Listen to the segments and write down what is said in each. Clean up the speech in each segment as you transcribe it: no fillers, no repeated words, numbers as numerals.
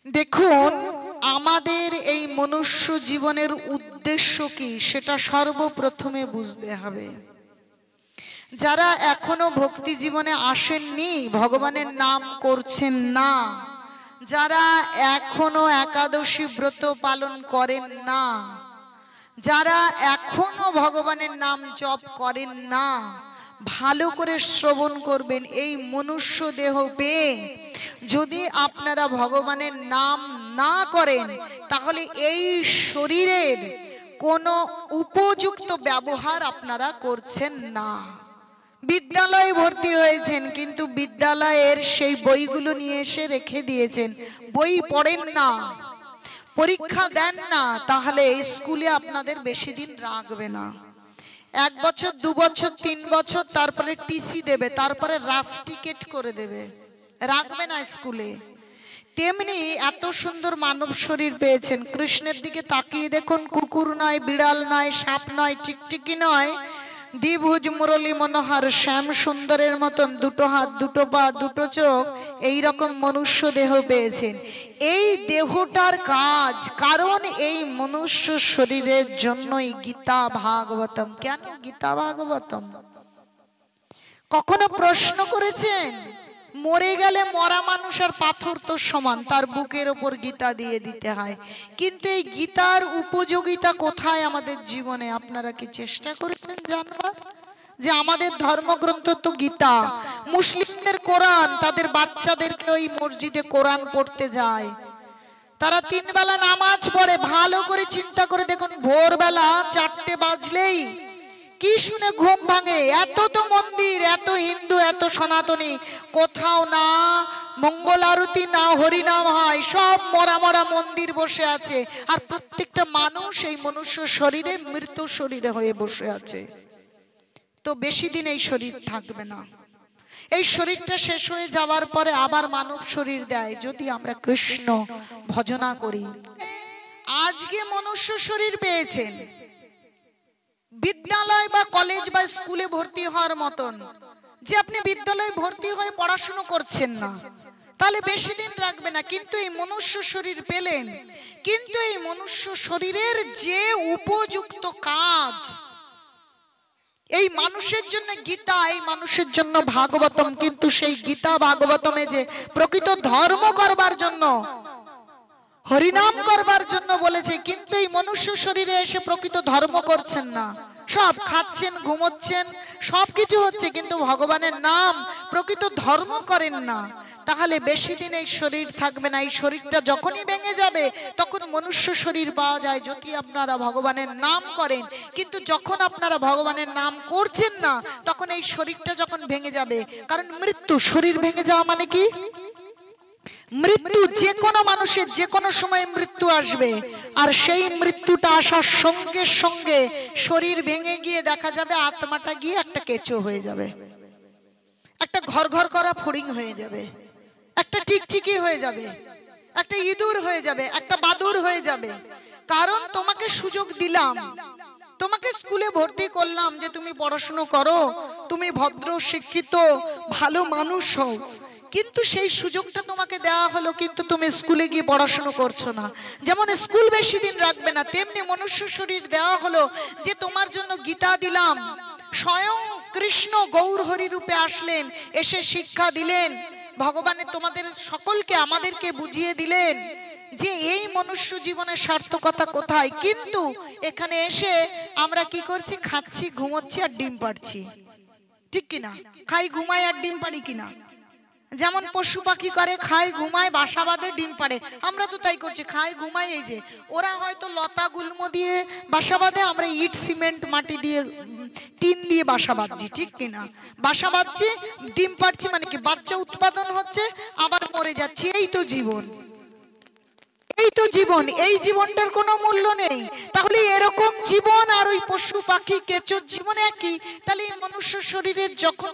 দেখুন, আমাদের এই মনুষ্য জীবনের উদ্দেশ্য কি সেটা সর্বপ্রথমে বুঝতে হবে। যারা এখনো ভক্তি জীবনে আসেননি, ভগবানের নাম করছেন না, যারা এখনো একাদশী ব্রত পালন করেন না, যারা এখনো ভগবানের নাম জপ করেন না, ভালো করে শ্রবণ করবেন। এই মনুষ্য দেহ পেয়ে যদি আপনারা ভগবানের নাম না করেন, তাহলে এই শরীরের কোনো উপযুক্ত ব্যবহার আপনারা করছেন না। বিদ্যালয়ে ভর্তি হয়েছেন, কিন্তু বিদ্যালয়ের সেই বইগুলো নিয়ে এসে রেখে দিয়েছেন, বই পড়েন না, পরীক্ষা দেন না, তাহলে স্কুলে আপনাদের বেশি দিন রাখবে না। 1 বছর 2 বছর 3 বছর, তারপরে টিসি দেবে, তারপরে রাস্টিকেট করে দেবে, রাখবে না স্কুলে। তেমনি এত সুন্দর মানব শরীর পেয়েছেন, কৃষ্ণের দিকে তাকিয়ে দেখুন, কুকুর নয়, বিড়াল নয়, সাপ নয়, টিকটিকি নয়, দ্বিভুজ মুরলী মনোহর শ্যাম সুন্দরের মতন 2 হাত 2 পা 2 চোখ, এই রকম মনুষ্য দেহ পেয়েছেন। এই দেহটার কাজ, কারণ এই মনুষ্য শরীরের জন্যই গীতা ভাগবতম। কেন গীতা ভাগবতম? কখনো প্রশ্ন করেছেন? মরে গেলে মরা মানুষ আর পাথর তো সমান, তার বুকের ওপর গীতা দিয়ে দিতে হয়, কিন্তু এই গীতার উপযোগিতা কোথায় আমাদের জীবনে? আপনারা কি চেষ্টা করেছেন জানবার যে আমাদের ধর্মগ্রন্থ তো গীতা, মুসলিমদের কোরআন, তাদের বাচ্চাদেরকে ওই মসজিদে কোরআন পড়তে যায়, তারা 3 বেলা নামাজ পড়ে। ভালো করে চিন্তা করে দেখুন, ভোরবেলা 4টে বাজলেই কি শুনে ঘুম ভাঙে? এত তো মন্দির, এত হিন্দু, এত সনাতনী, কোথাও না মঙ্গল আরতি, না হরিনাম হয়, সব মরা মরা মন্দির বসে আছে, আর প্রত্যেকটা মানুষ এই মনুষ্য শরীরে মৃত শরীরে হয়ে বসে আছে। তো বেশি দিন এই শরীর থাকবে না, এই শরীরটা শেষ হয়ে যাওয়ার পরে আবার মানব শরীর দেয়, যদি আমরা কৃষ্ণ ভজনা করি। আজকে মনুষ্য শরীর পেয়েছেন, বিদ্যালয় বা কলেজ বা স্কুলে ভর্তি হওয়ার মতন, যে আপনি বিদ্যালয়ে ভর্তি হয়ে পড়াশোনা করছেন না, তাহলে বেশি দিন রাখবে না, কিন্তু এই মনুষ্য শরীর পেলেন, কিন্তু এই মনুষ্য শরীরের যে উপযুক্ত কাজ, এই মানুষের জন্য গীতা, এই মানুষের জন্য ভাগবতম, কিন্তু সেই গীতা ভাগবতমে যে প্রকৃত ধর্ম করবার জন্য, হরিনাম করবার জন্য বলেছে, কিন্তু এই মনুষ্য শরীরে এসে প্রকৃত ধর্ম করছেন না, সব খাচ্ছেন, ঘুমোচ্ছেন, সবকিছু হচ্ছে, কিন্তু ভগবানের নাম, প্রকৃত ধর্ম করেন না, তাহলে বেশি দিন এই শরীর থাকবে না। এই শরীরটা যখনই ভেঙে যাবে তখন মনুষ্য শরীর পাওয়া যায়, যদি আপনারা ভগবানের নাম করেন। কিন্তু যখন আপনারা ভগবানের নাম করছেন না, তখন এই শরীরটা যখন ভেঙে যাবে, কারণ মৃত্যু, শরীর ভেঙে যাওয়া মানে কি? মৃত্যু। যে কোনো মানুষের যে কোনো সময় মৃত্যু আসবে, আর সেই মৃত্যুটা আসার সঙ্গে সঙ্গে শরীর ভেঙে গিয়ে দেখা যাবে আত্মাটা গিয়ে একটা কেঁচো হয়ে যাবে, একটা ঘর ঘর করা ফড়িং হয়ে যাবে, একটা টিকটিকি হয়ে যাবে, একটা ইঁদুর হয়ে যাবে, একটা বাদুড় হয়ে যাবে। কারণ তোমাকে সুযোগ দিলাম, তোমাকে স্কুলে ভর্তি করলাম যে তুমি পড়াশুনো করো, তুমি ভদ্র শিক্ষিত ভালো মানুষ হও, কিন্তু সেই সুযোগটা তোমাকে দেওয়া হলো, কিন্তু তুমি স্কুলে গিয়ে পড়াশোনা করছো না। যেমন স্কুল বেশি দিন রাখবে না, তেমনি মনুষ্য শরীর দেওয়া হলো যে তোমার জন্য গীতা দিলাম, স্বয়ং কৃষ্ণ গৌর হরি রূপে আসলেন, এসে শিক্ষা দিলেন, ভগবানের তোমাদের সকলকে আমাদেরকে বুঝিয়ে দিলেন যে এই মনুষ্য জীবনের সার্থকতা কোথায়। কিন্তু এখানে এসে আমরা কি করছি? খাচ্ছি, ঘুমোচ্ছি আর ডিম পাড়ছি, ঠিক কিনা? খাই, ঘুমাই আর ডিম পাড়ি কিনা? যেমন পশু পাখি করে, খায়, ঘুমায়, বাসা বাঁধে, ডিম পাড়ে, আমরা তো তাই করছি, খাই, ঘুমাই। এই যে ওরা হয়তো লতা গুল্ম দিয়ে বাসা বাঁধে, আমরা ইট সিমেন্ট মাটি দিয়ে টিন দিয়ে বাসা বাঁধছি, ঠিক কিনা? বাসা বাঁধছি, ডিম পাড়ছি, মানে কি? বাচ্চা উৎপাদন হচ্ছে, আবার মরে যাচ্ছে। এই তো জীবন, এই তো জীবন। এই জীবনটার কোনো মূল্য নেই। তাহলে এরকম জীবন আর ওই পশু পাখি কেঁচোর জীবন একই। তাহলে এই মনুষ্য শরীরের যখন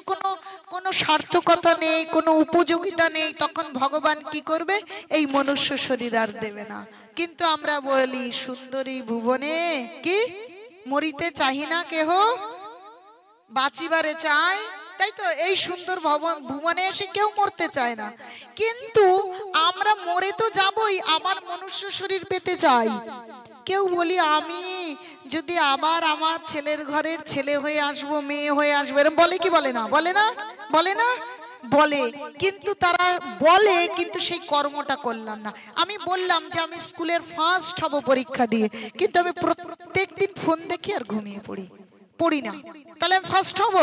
কোনো সার্থকতা নেই, কোনো উপযোগিতা নেই, তখন ভগবান কি করবে? এই মনুষ্য শরীর আর দেবে না। কিন্তু আমরা বলি, সুন্দরী ভুবনে কি মরিতে চাহি না কেহ, বাঁচিবারে চাই তাই তো? এই সুন্দর ভুবনে এসে কেউ মরতে চায় না, কিন্তু আমরা মরে তো যাবই, আবার মনুষ্য শরীর পেতে চাই। কেউ বলি আমি যদি আবার আমার ছেলের ঘরের ছেলে হয়ে আসবো, মেয়ে হয়ে আসবো, এরকম বলে কি বলে না? বলে না? বলে না? বলে। কিন্তু তারা বলে, কিন্তু সেই কর্মটা করলাম না। আমি বললাম যে আমি স্কুলের ফার্স্ট হব পরীক্ষা দিয়ে, কিন্তু আমি প্রত্যেকদিন ফোন দেখি আর ঘুমিয়ে পড়ি না। তাহলে আমি ফার্স্ট হব?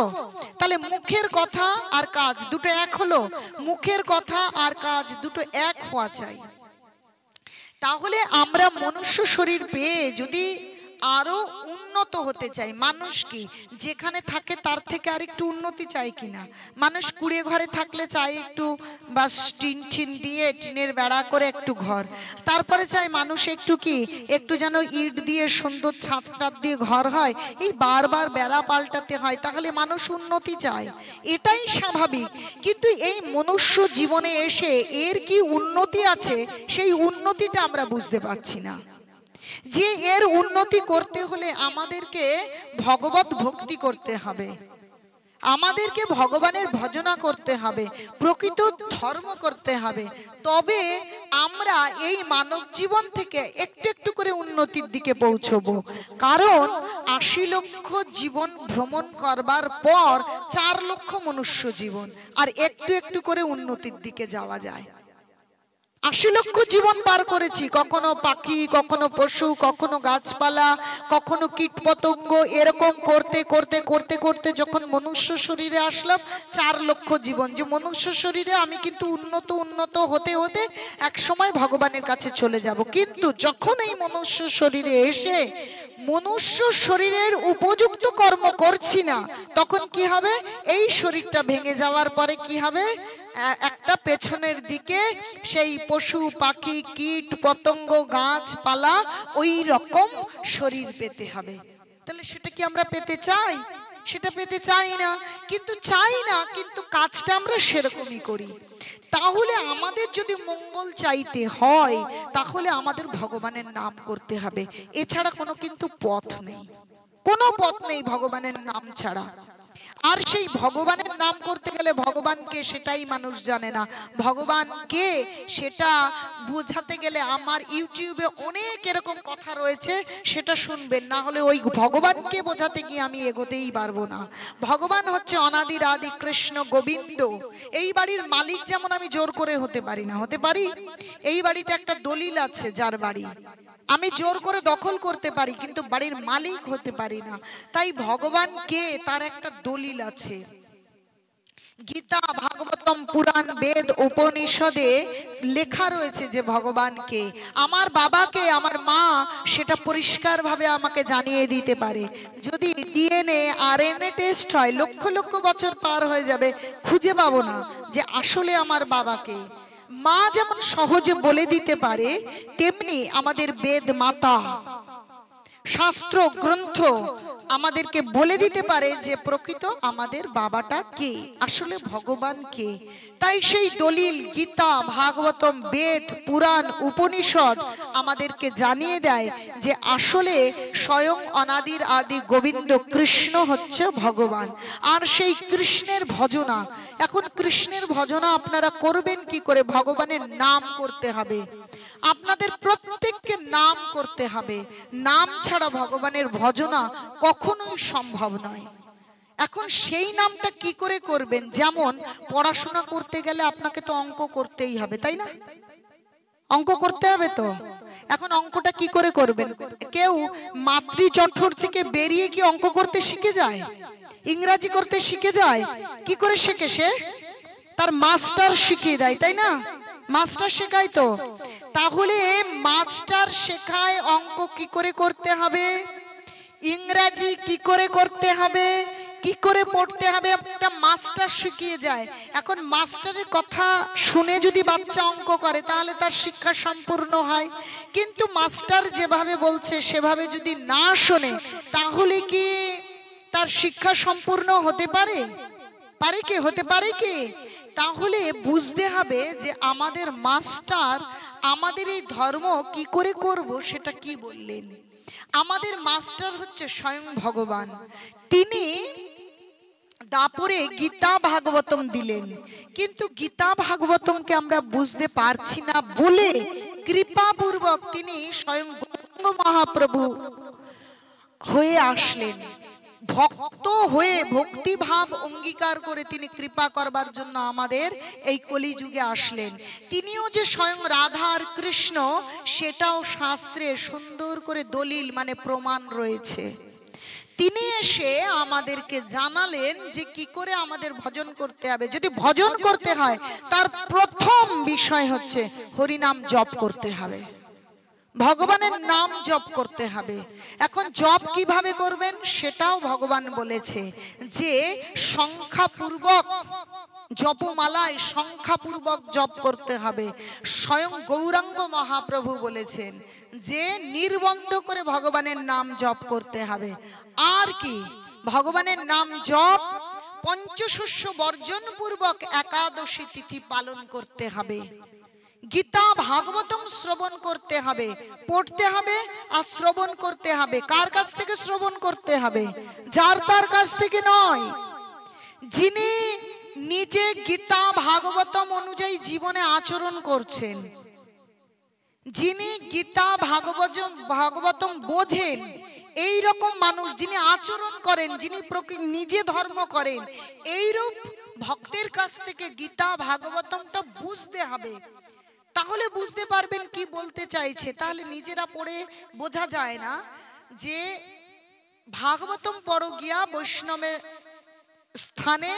তাহলে মুখের কথা আর কাজ দুটো এক হলো? মুখের কথা আর কাজ দুটো এক হওয়া চাই। তাহলে আমরা মনুষ্য শরীর পেয়ে যদি আরো উন্নত হতে চাই, মানুষ কি যেখানে থাকে তার থেকে আর একটু উন্নতি চাই কিনা? মানুষ কুড়ে ঘরে থাকলে চাই একটু বাস টিন দিয়ে, টিনের বেড়া করে একটু ঘর, তারপরে চাই মানুষ একটু কি একটু যেন ইট দিয়ে সুন্দর ছাদ দিয়ে ঘর হয়, এই বারবার বেড়া পাল্টাতে হয়, তাহলে মানুষ উন্নতি চায়, এটাই স্বাভাবিক। কিন্তু এই মনুষ্য জীবনে এসে এর কি উন্নতি আছে, সেই উন্নতিটা আমরা বুঝতে পারছি না। যে এর উন্নতি করতে হলে আমাদেরকে ভগবত ভক্তি করতে হবে, আমাদেরকে ভগবানের ভজনা করতে হবে, প্রকৃত ধর্ম করতে হবে, তবে আমরা এই মানব জীবন থেকে একটু একটু করে উন্নতির দিকে পৌঁছবো। কারণ ৮০ লক্ষ জীবন ভ্রমণ করবার পর ৪ লক্ষ মনুষ্য জীবন, আর একটু একটু করে উন্নতির দিকে যাওয়া যায়। ৮০ লক্ষ জীবন পার করেছি, কখনো পাখি, কখনো পশু, কখনো গাছপালা, কখনো কীটপতঙ্গ, এরকম করতে করতে করতে করতে যখন মনুষ্য শরীরে আসলাম ৪ লক্ষ জীবন, যে মনুষ্য শরীরে আমি কিন্তু উন্নত হতে হতে এক সময় ভগবানের কাছে চলে যাব। কিন্তু যখন এই মনুষ্য শরীরে এসে মনুষ্য শরীরের উপযুক্ত কর্ম করছি না, তখন কি হবে? এই শরীরটা ভেঙে যাওয়ার পরে কি হবে? একটা পেছনের দিকে সেই পশু পাখি কীট পতঙ্গ গাছপালা ওই রকম শরীর পেতে হবে। তাহলে সেটা কি আমরা পেতে চাই? সেটা পেতে চাই না। কিন্তু চাই না, কিন্তু কাজটা আমরা সেরকমই করি। তাহলে আমাদের যদি মঙ্গল চাইতে হয়, তাহলে আমাদের ভগবানের নাম করতে হবে, এছাড়া কোনো কিন্তু পথ নেই, কোনো পথ নেই ভগবানের নাম ছাড়া। আর সেই ভগবানের নাম করতে গেলে ভগবানকে সেটাই মানুষ জানে না। ভগবানকে সেটা বোঝাতে গেলে আমার ইউটিউবে অনেক এরকম কথা রয়েছে, সেটা শুনবেন, না হলে ওই ভগবানকে বোঝাতে গিয়ে আমি এগোতেই পারবো না। ভগবান হচ্ছে অনাদির আদি কৃষ্ণ গোবিন্দ। এই বাড়ির মালিক যেমন আমি জোর করে হতে পারি না, হতে পারি? এই বাড়িতে একটা দলিল আছে, যার বাড়ি আমি জোর করে দখল করতে পারি, কিন্তু বাড়ির মালিক হতে পারি না। তাই ভগবান কে, তার একটা দলিল আছে। গীতা, ভাগবতম, পুরাণ, বেদ, উপনিষদে লেখা রয়েছে যে ভগবান কে। আমার বাবাকে, আমার মা সেটা পরিষ্কার ভাবে আমাকে জানিয়ে দিতে পারে। যদি ডিএনএ আরএনএ টেস্ট হয়, লক্ষ লক্ষ বছর পার হয়ে যাবে, খুঁজে পাবো না যে আসলে আমার বাবাকে। মা যেমন সহজে বলে দিতে পারে, তেমনি আমাদের বেদ মাতা, শাস্ত্র গ্রন্থ আমাদেরকে বলে দিতে পারে যে প্রকৃত আমাদের বাবাটা কে, আসলে ভগবান কে। তাই সেই দলিল গীতা, ভাগবতম, বেদ, পুরাণ, উপনিষদ আমাদেরকে জানিয়ে দেয় যে আসলে স্বয়ং অনাদির আদি গোবিন্দ কৃষ্ণ হচ্ছে ভগবান। আর সেই কৃষ্ণের ভজনা, এখন কৃষ্ণের ভজনা আপনারা করবেন কি করে? ভগবানের নাম করতে হবে, আপনাদের প্রত্যেককে নাম করতে হবে। নাম ছাড়া ভগবানের ভজনা কখনোই সম্ভব নয়। এখন সেই নামটা কি করে করবেন? যেমন পড়াশোনা করতে গেলে আপনাকে তো অঙ্ক করতেই হবে, তাই না? অঙ্ক করতে হবে তো। এখন অঙ্কটা কি করে করবেন? কেউ মাতৃজঠর থেকে বেরিয়ে কি অঙ্ক করতে শিখে যায়? ইংরাজি করতে শিখে যায়? কি করে শেখে? সে তার মাস্টার শিখিয়ে দেয়, তাই না? মাস্টার শেখায় তো। তাহলে মাস্টার শেখায় অঙ্ক কি করে করতে হবে, ইংরাজি কি করে করতে হবে, কি করে পড়তে হবে, একটা মাস্টার শিখিয়ে যায়। এখন মাস্টারের কথা শুনে যদি বাচ্চা অঙ্ক করে তাহলে তার শিক্ষা সম্পূর্ণ হয়। কিন্তু মাস্টার যেভাবে বলছে সেভাবে যদি না শোনে, তাহলে কি তার শিক্ষা সম্পূর্ণ হতে পারে? পারে কি? হতে পারে কি? তাহলে বুঝতে হবে যে আমাদের মাস্টার আমাদের এই ধর্ম কি করে করব সেটা কি বললেন। আমাদের মাস্টার হচ্ছে স্বয়ং ভগবান। তিনি দাপরে গীতা ভাগবতম দিলেন, কিন্তু গীতা ভাগবতমকে আমরা বুঝতে পারছি না বলে কৃপাপূর্বক তিনি স্বয়ং গৌরাঙ্গ মহাপ্রভু হয়ে আসলেন। ভক্ত হয়ে ভক্তিভাব অঙ্গীকার করে তিনি কৃপা করবার জন্য আমাদের এই কলিযুগে আসলেন। তিনিও যে স্বয়ং রাধা আর কৃষ্ণ সেটাও শাস্ত্রে সুন্দর করে দলিল মানে প্রমাণ রয়েছে। তিনি এসে আমাদেরকে জানালেন যে কি করে আমাদের ভজন করতে হবে। যদি ভজন করতে হয় তার প্রথম বিষয় হচ্ছে হরিনাম জপ করতে হবে, ভগবানের নাম জপ করতে হবে। এখন জপ কিভাবে করবেন সেটাও ভগবান বলেছে যে সংখ্যাপূর্বক জপমালায় সংখ্যাপূর্বক জপ করতে হবে। স্বয়ং গৌরাঙ্গ মহাপ্রভু বলেছেন যে নির্বন্ধ করে ভগবানের নাম জপ করতে হবে। আর কি ভগবানের নাম জপ, পঞ্চশস্য বর্জন পূর্বক একাদশী তিথি পালন করতে হবে, গীতা ভাগবতম শ্রবণ করতে হবে, পড়তে হবে আর শ্রবণ করতে হবে। কার কাছ থেকে শ্রবণ করতে হবে? যার তার কাছ থেকে নয়, যিনি নিজে গীতা ভাগবতম অনুযায়ী জীবনে আচরণ করছেন, যিনি গীতা ভাগবতম বোঝেন, এই রকম মানুষ যিনি আচরণ করেন, যিনি নিজে ধর্ম করেন, এইরূপ ভক্তের কাছ থেকে গীতা ভাগবতমটা বুঝতে হবে। তাহলে বুঝতে পারবেন কি বলতে চাইছে। তাহলে নিজেরা পড়ে বোঝা যায় না যে ভাগবতম পড়ো গিয়া বৈষ্ণবে স্থানে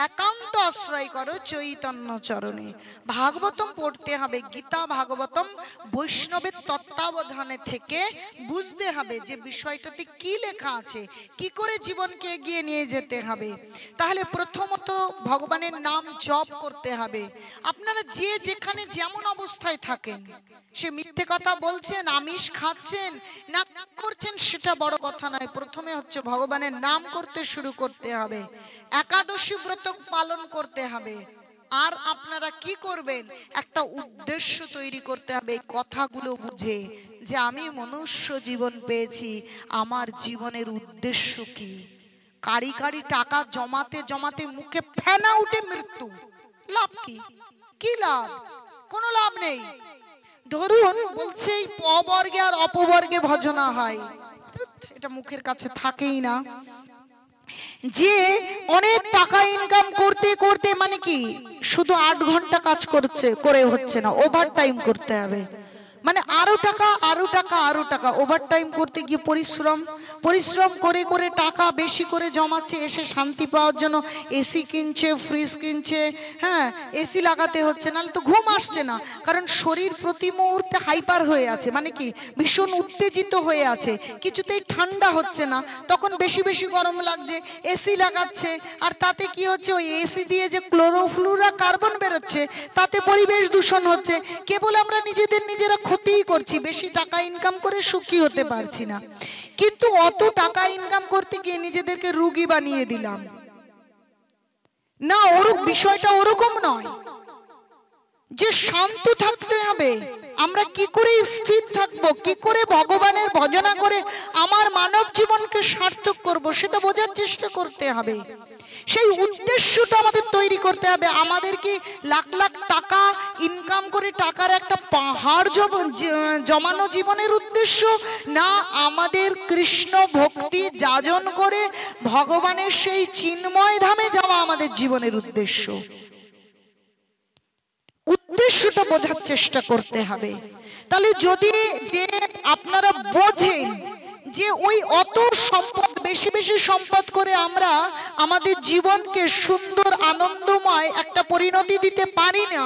একান্ত আশ্রয় করো চৈতন্য চরণে। ভাগবতম পড়তে হবে, গীতা ভাগবতম বৈষ্ণবের তত্ত্বাবধানে থেকে বুঝতে হবে যে বিষয়টাতে কি লেখা আছে, কি করে জীবনকে এগিয়ে নিয়ে যেতে হবে। তাহলে প্রথমত ভগবানের নাম জপ করতে হবে। আপনারা যে যেখানে যেমন অবস্থায় থাকেন, সে মিথ্যে কথা বলছেন, আমিষ খাচ্ছেন না করছেন, সেটা বড় কথা নয়। প্রথমে হচ্ছে ভগবানের নাম করতে শুরু করতে হবে, একাদশী ব্রত পালন করতে হবে। আর আপনারা কি করবেন? একটা উদ্দেশ্য তৈরি করতে হবে এই কথাগুলো বুঝে যে আমি মনুষ্য জীবন পেয়েছি, আমার জীবনের উদ্দেশ্য কি। কারি কারি টাকা জমাতে জমাতে মুখে ফেনা উঠে মৃত্যু, লাভ কি? কি লাভ? কোনো লাভ নেই। ধরুন বলছে এই পবর্গে আর অপবর্গে ভজনা হয়, এটা মুখের কাছে থাকেই না। যে অনেক টাকা ইনকাম করতে করতে মানে কি শুধু 8 ঘন্টা কাজ করছে করে হচ্ছে না, ওভার টাইম করতে হবে। মানে আরো টাকা আরো টাকা আরো টাকা, ওভার টাইম করতে গিয়ে পরিশ্রম করে করে টাকা বেশি করে জমাচ্ছে, এসে শান্তি পাওয়ার জন্য এসি কিনছে, ফ্রিজ কিনছে। হ্যাঁ, এসি লাগাতে হচ্ছে, নাহলে তো ঘুম আসছে না। কারণ শরীর প্রতি মুহূর্তে হাইপার হয়ে আছে, মানে কি ভীষণ উত্তেজিত হয়ে আছে, কিছুতেই ঠান্ডা হচ্ছে না, তখন বেশি বেশি গরম লাগছে, এসি লাগাচ্ছে। আর তাতে কি হচ্ছে, ওই এসি দিয়ে যে ক্লোরোফ্লুরা কার্বন বেরোচ্ছে তাতে পরিবেশ দূষণ হচ্ছে। কেবল আমরা নিজেরা ক্ষতিই করছি, বেশি টাকা ইনকাম করে সুখী হতে পারছি না। কিন্তু অত টাকা ইনকাম করতে গিয়ে নিজেদেরকে রোগী বানিয়ে দিলাম না। বিষয়টা ওরকম নয় যে শান্ত থাকতে হবে। আমরা কি করে স্থির থাকবো, কি করে ভগবানের ভজনা করে আমার মানব জীবনকে সার্থক করব, সেটা বোঝার চেষ্টা করতে হবে। সেই উদ্দেশ্যটা আমাদের তৈরি করতে হবে। আমাদের কি লাখ লাখ টাকা ইনকাম করে টাকার একটা পাহাড় জমানো জীবনের উদ্দেশ্য? না, আমাদের কৃষ্ণ ভক্তি যাজন করে ভগবানের সেই চিন্ময় ধামে যাওয়া আমাদের জীবনের উদ্দেশ্য। উদ্দেশ্যটা বোঝার চেষ্টা করতে হবে। তাহলে যদি যে আপনারা বোঝেন যে ওই অত সম্পদ, বেশি বেশি সম্পদ করে আমরা আমাদের জীবনকে সুন্দর আনন্দময় একটা পরিণতি দিতে পারি না,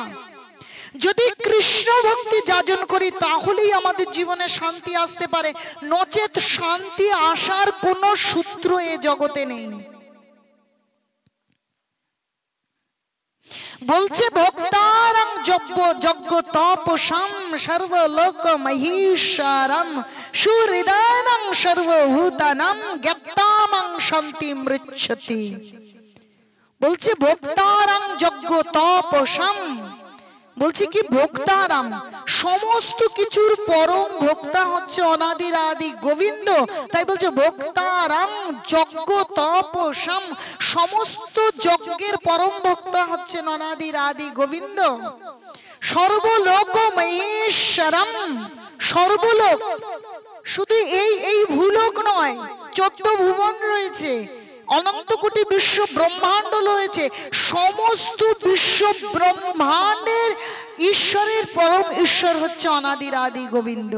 যদি কৃষ্ণ ভক্তি যাজন করি তাহলেই আমাদের জীবনে শান্তি আসতে পারে, নচেত শান্তি আসার কোনো সূত্র এ জগতে নেই। বলছে ভক্তারং যজ্ঞ তপসাম সর্বলোক মহিষারম সুহৃদানং সর্বভূতানাং জ্ঞাতামং শান্তি মৃচ্ছতি। বলছে ভক্তারং যজ্ঞ তপসাম, বলছে কি ভোক্তারাম, সমস্ত কিছুর পরম ভোক্তা হচ্ছে অনাদির আদি গোবিন্দ। তাই বলছে ভোক্তারাম যজ্ঞ তপসাম, সমস্ত যজ্ঞের পরম ভোক্তা হচ্ছে অনাদির আদি গোবিন্দ। সর্বলোক মহেশ্বরম, সর্বলোক, শুধু এই ভূলোক নয়, 14 ভুবন রয়েছে, অনন্ত কোটি বিশ্ব ব্রহ্মাণ্ড রয়েছে, সমস্ত বিশ্ব ব্রহ্মাণ্ডের ঈশ্বরের পরম ঈশ্বর হচ্ছে অনাদির আদি গোবিন্দ।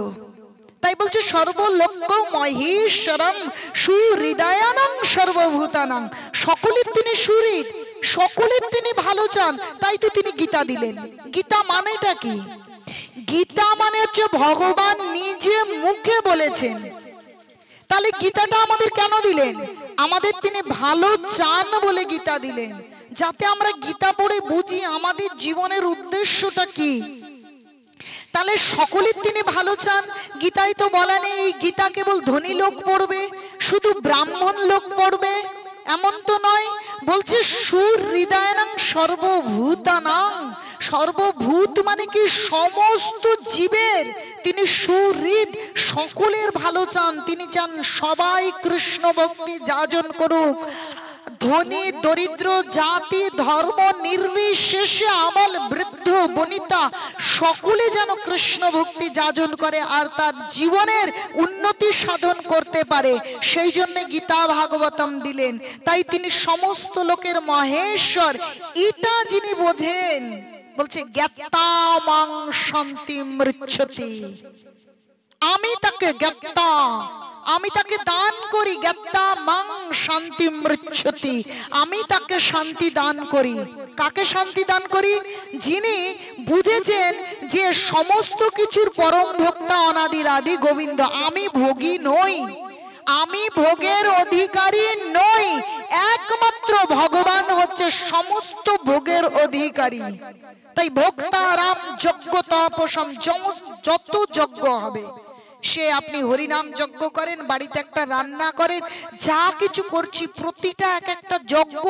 তাই বলছে সর্বলোক মহেশ্বরম সুহৃদয়ানং সর্বভূতানাং, সকলের তিনি সুহৃদ, সকলের তিনি ভালো চান, তাই তো তিনি গীতা দিলেন। গীতা মানেটা কি? গীতা মানে হচ্ছে ভগবান নিজে মুখে বলেছেন। তাহলে গীতাটা আমাদের কেন দিলেন? আমাদের তিনি ভালো চান বলে গীতা দিলেন, যাতে আমরা গীতা পড়ে বুঝি আমাদের জীবনের উদ্দেশ্যটা কি। তাহলে সকলের তিনি ভালো চান। গীতায় তো বলা নেই এই গীতা কেবল ধনী লোক পড়বে, শুধু ব্রাহ্মণ লোক পড়বে, এমন তো নয়। বলছে সুহৃদয়ানং সর্বভূতানাং, সর্বভূত মানে কি সমস্ত জীবের তিনি সুহৃদ, সকলের ভালো চান। তিনি চান সবাই কৃষ্ণ ভক্তি যাজন করুক, ধনী দরিদ্র জাতি ধর্ম নির্বিশেষে আমল বৃদ্ধ বনিতা সকলে যেন কৃষ্ণ ভক্তি যাজন করে আর তার জীবনের উন্নতি সাধন করতে পারে। সেই জন্য গীতা ভাগবতম দিলেন। তাই তিনি সমস্ত লোকের মহেশ্বর, এটা যিনি বোঝেন, বলছে জ্ঞাতা মাং শান্তি মৃচ্ছতি, আমি তাকে জ্ঞাতা, আমি তাকে দান করি, জ্ঞাতা মাং শান্তি মৃচ্ছতি, আমি তাকে শান্তি দান করি। কাকে শান্তি দান করি? যিনি বুঝেছেন যে সমস্ত কিছুর পরম ভোক্তা অনাদির আদি গোবিন্দ। আমি ভোগী নই, আমি ভোগের অধিকারী নই, একমাত্র ভগবান হচ্ছে সমস্ত ভোগের অধিকারী। তাই ভোক্তারাম যজ্ঞ তপসাম, যত যজ্ঞ হবে, সে আপনি হরিনাম যজ্ঞ করেন, বাড়িতে একটা রান্না করেন, যা কিছু করছি প্রতিটা এক একটা যজ্ঞ।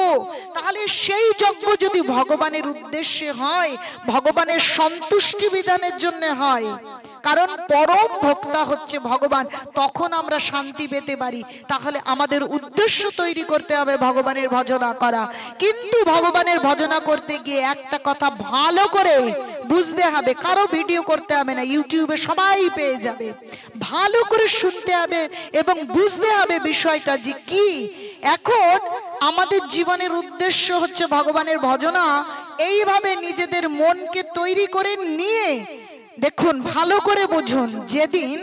তাহলে সেই যজ্ঞ যদি ভগবানের উদ্দেশ্যে হয়, ভগবানের সন্তুষ্টি বিধানের জন্য হয়, কারণ পরম ভোক্তা হচ্ছে ভগবান, তখন আমরা শান্তি পেতে পারি। তাহলে আমাদের উদ্দেশ্য তৈরি করতে হবে ভগবানের ভজনা করা। কিন্তু ভগবানের ভজনা করতে গিয়ে একটা কথা ভালো করে বুঝতে হবে, কারো ভিডিও করতে হবে না, ইউটিউবে সবাই পেয়ে যাবে। ভালো করে শুনতে হবে এবং বুঝতে হবে বিষয়টা যে কি। এখন আমাদের জীবনের উদ্দেশ্য হচ্ছে ভগবানের ভজনা। এইভাবে নিজেদের মনকে তৈরি করে নিয়ে দেখুন, ভালো করে বুঝুন, যেদিন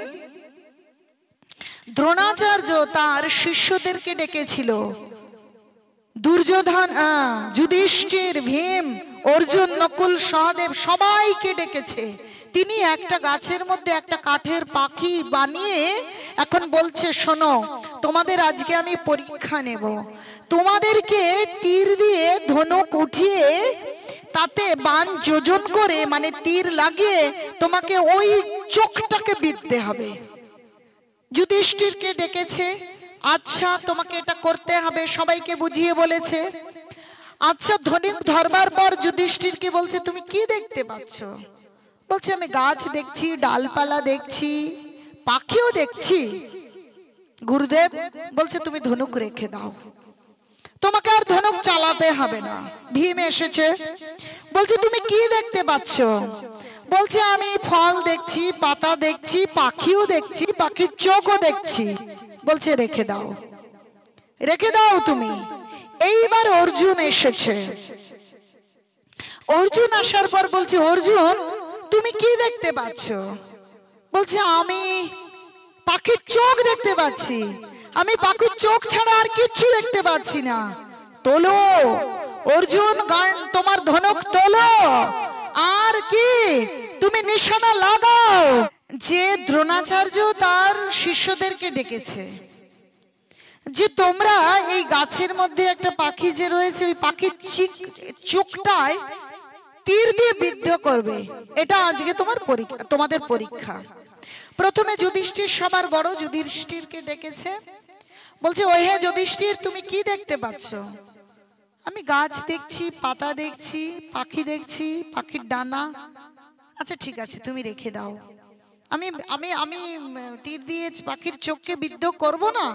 দ্রোণাচার্য তার শিষ্যদেরকে ডেকেছিল, দুর্যোধন, যুধিষ্ঠির, ভীম, অর্জুন, নকুল, সহদেব সবাইকে ডেকেছে। তিনি একটা গাছের মধ্যে একটা কাঠের পাখি বানিয়ে এখন বলছে, শোনো, তোমাদের আজকে আমি পরীক্ষা নেব, তোমাদেরকে তীর দিয়ে ধনুক উঠিয়ে তাতে বাণ যোজন করে, মানে তীর লাগিয়ে তোমাকে ওই চোখটাকে বিঁধতে হবে। যুধিষ্ঠিরকে ডেকেছে, আচ্ছা তোমাকে এটা করতে হবে, সবাইকে বুঝিয়ে বলেছে। আচ্ছা ধনুক ধরবার পর যুধিষ্ঠিরকে বলছে, তুমি কি দেখতে পাচ্ছ? বলছে, আমি গাছ দেখছি, ডালপালা দেখছি, পাখিও দেখছি। গুরুদেব বলছে, তুমি ধনুক রেখে দাও, তোমাকে আর ধনুক চালাতে হবে না। ভীম এসেছে, বলছে, তুমি কি দেখতে পাচ্ছ? বলছে, আমি ফল দেখছি, পাতা দেখছি, পাখিও দেখছি, পাখির চোখও দেখছি। বলছে, রেখে দাও, রেখে দাও তুমি। এইবার অর্জুন এসেছে। অর্জুন আসার পর বলছে, অর্জুন তুমি কি দেখতে পাচ্ছ? বলছে, আমি পাখির চোখ দেখতে পাচ্ছি, আমি পাখির চোখ ছাড়া আর কিচ্ছু দেখতে পাচ্ছি না। তোলো অর্জুন, তোমার ধনুক তোলো, আর কি তুমি নিশানা লাগাও। যে দ্রোণাচার্য তার শিষ্যদেরকে ডেকেছে যে তোমরা এই গাছের মধ্যে একটা পাখি যে রয়েছে, ওই পাখির চোখটায় তীর দিয়ে বিদ্ধ করবে, এটা আজকে তোমাদের পরীক্ষা। প্রথমে যুধিষ্ঠির সবার বড়, যুধিষ্ঠিরকে ডেকেছে, বলছে, ওই হে যুধিষ্ঠির, তুমি কি দেখতে পাচ্ছ? আমি গাছ দেখছি, পাতা দেখছি, পাখি দেখছি, পাখির ডানা। আচ্ছা ঠিক আছে, তুমি রেখে দাও। আমি আমি আমি তীর দিয়ে পাখির চোখকে বিদ্ধ করব না।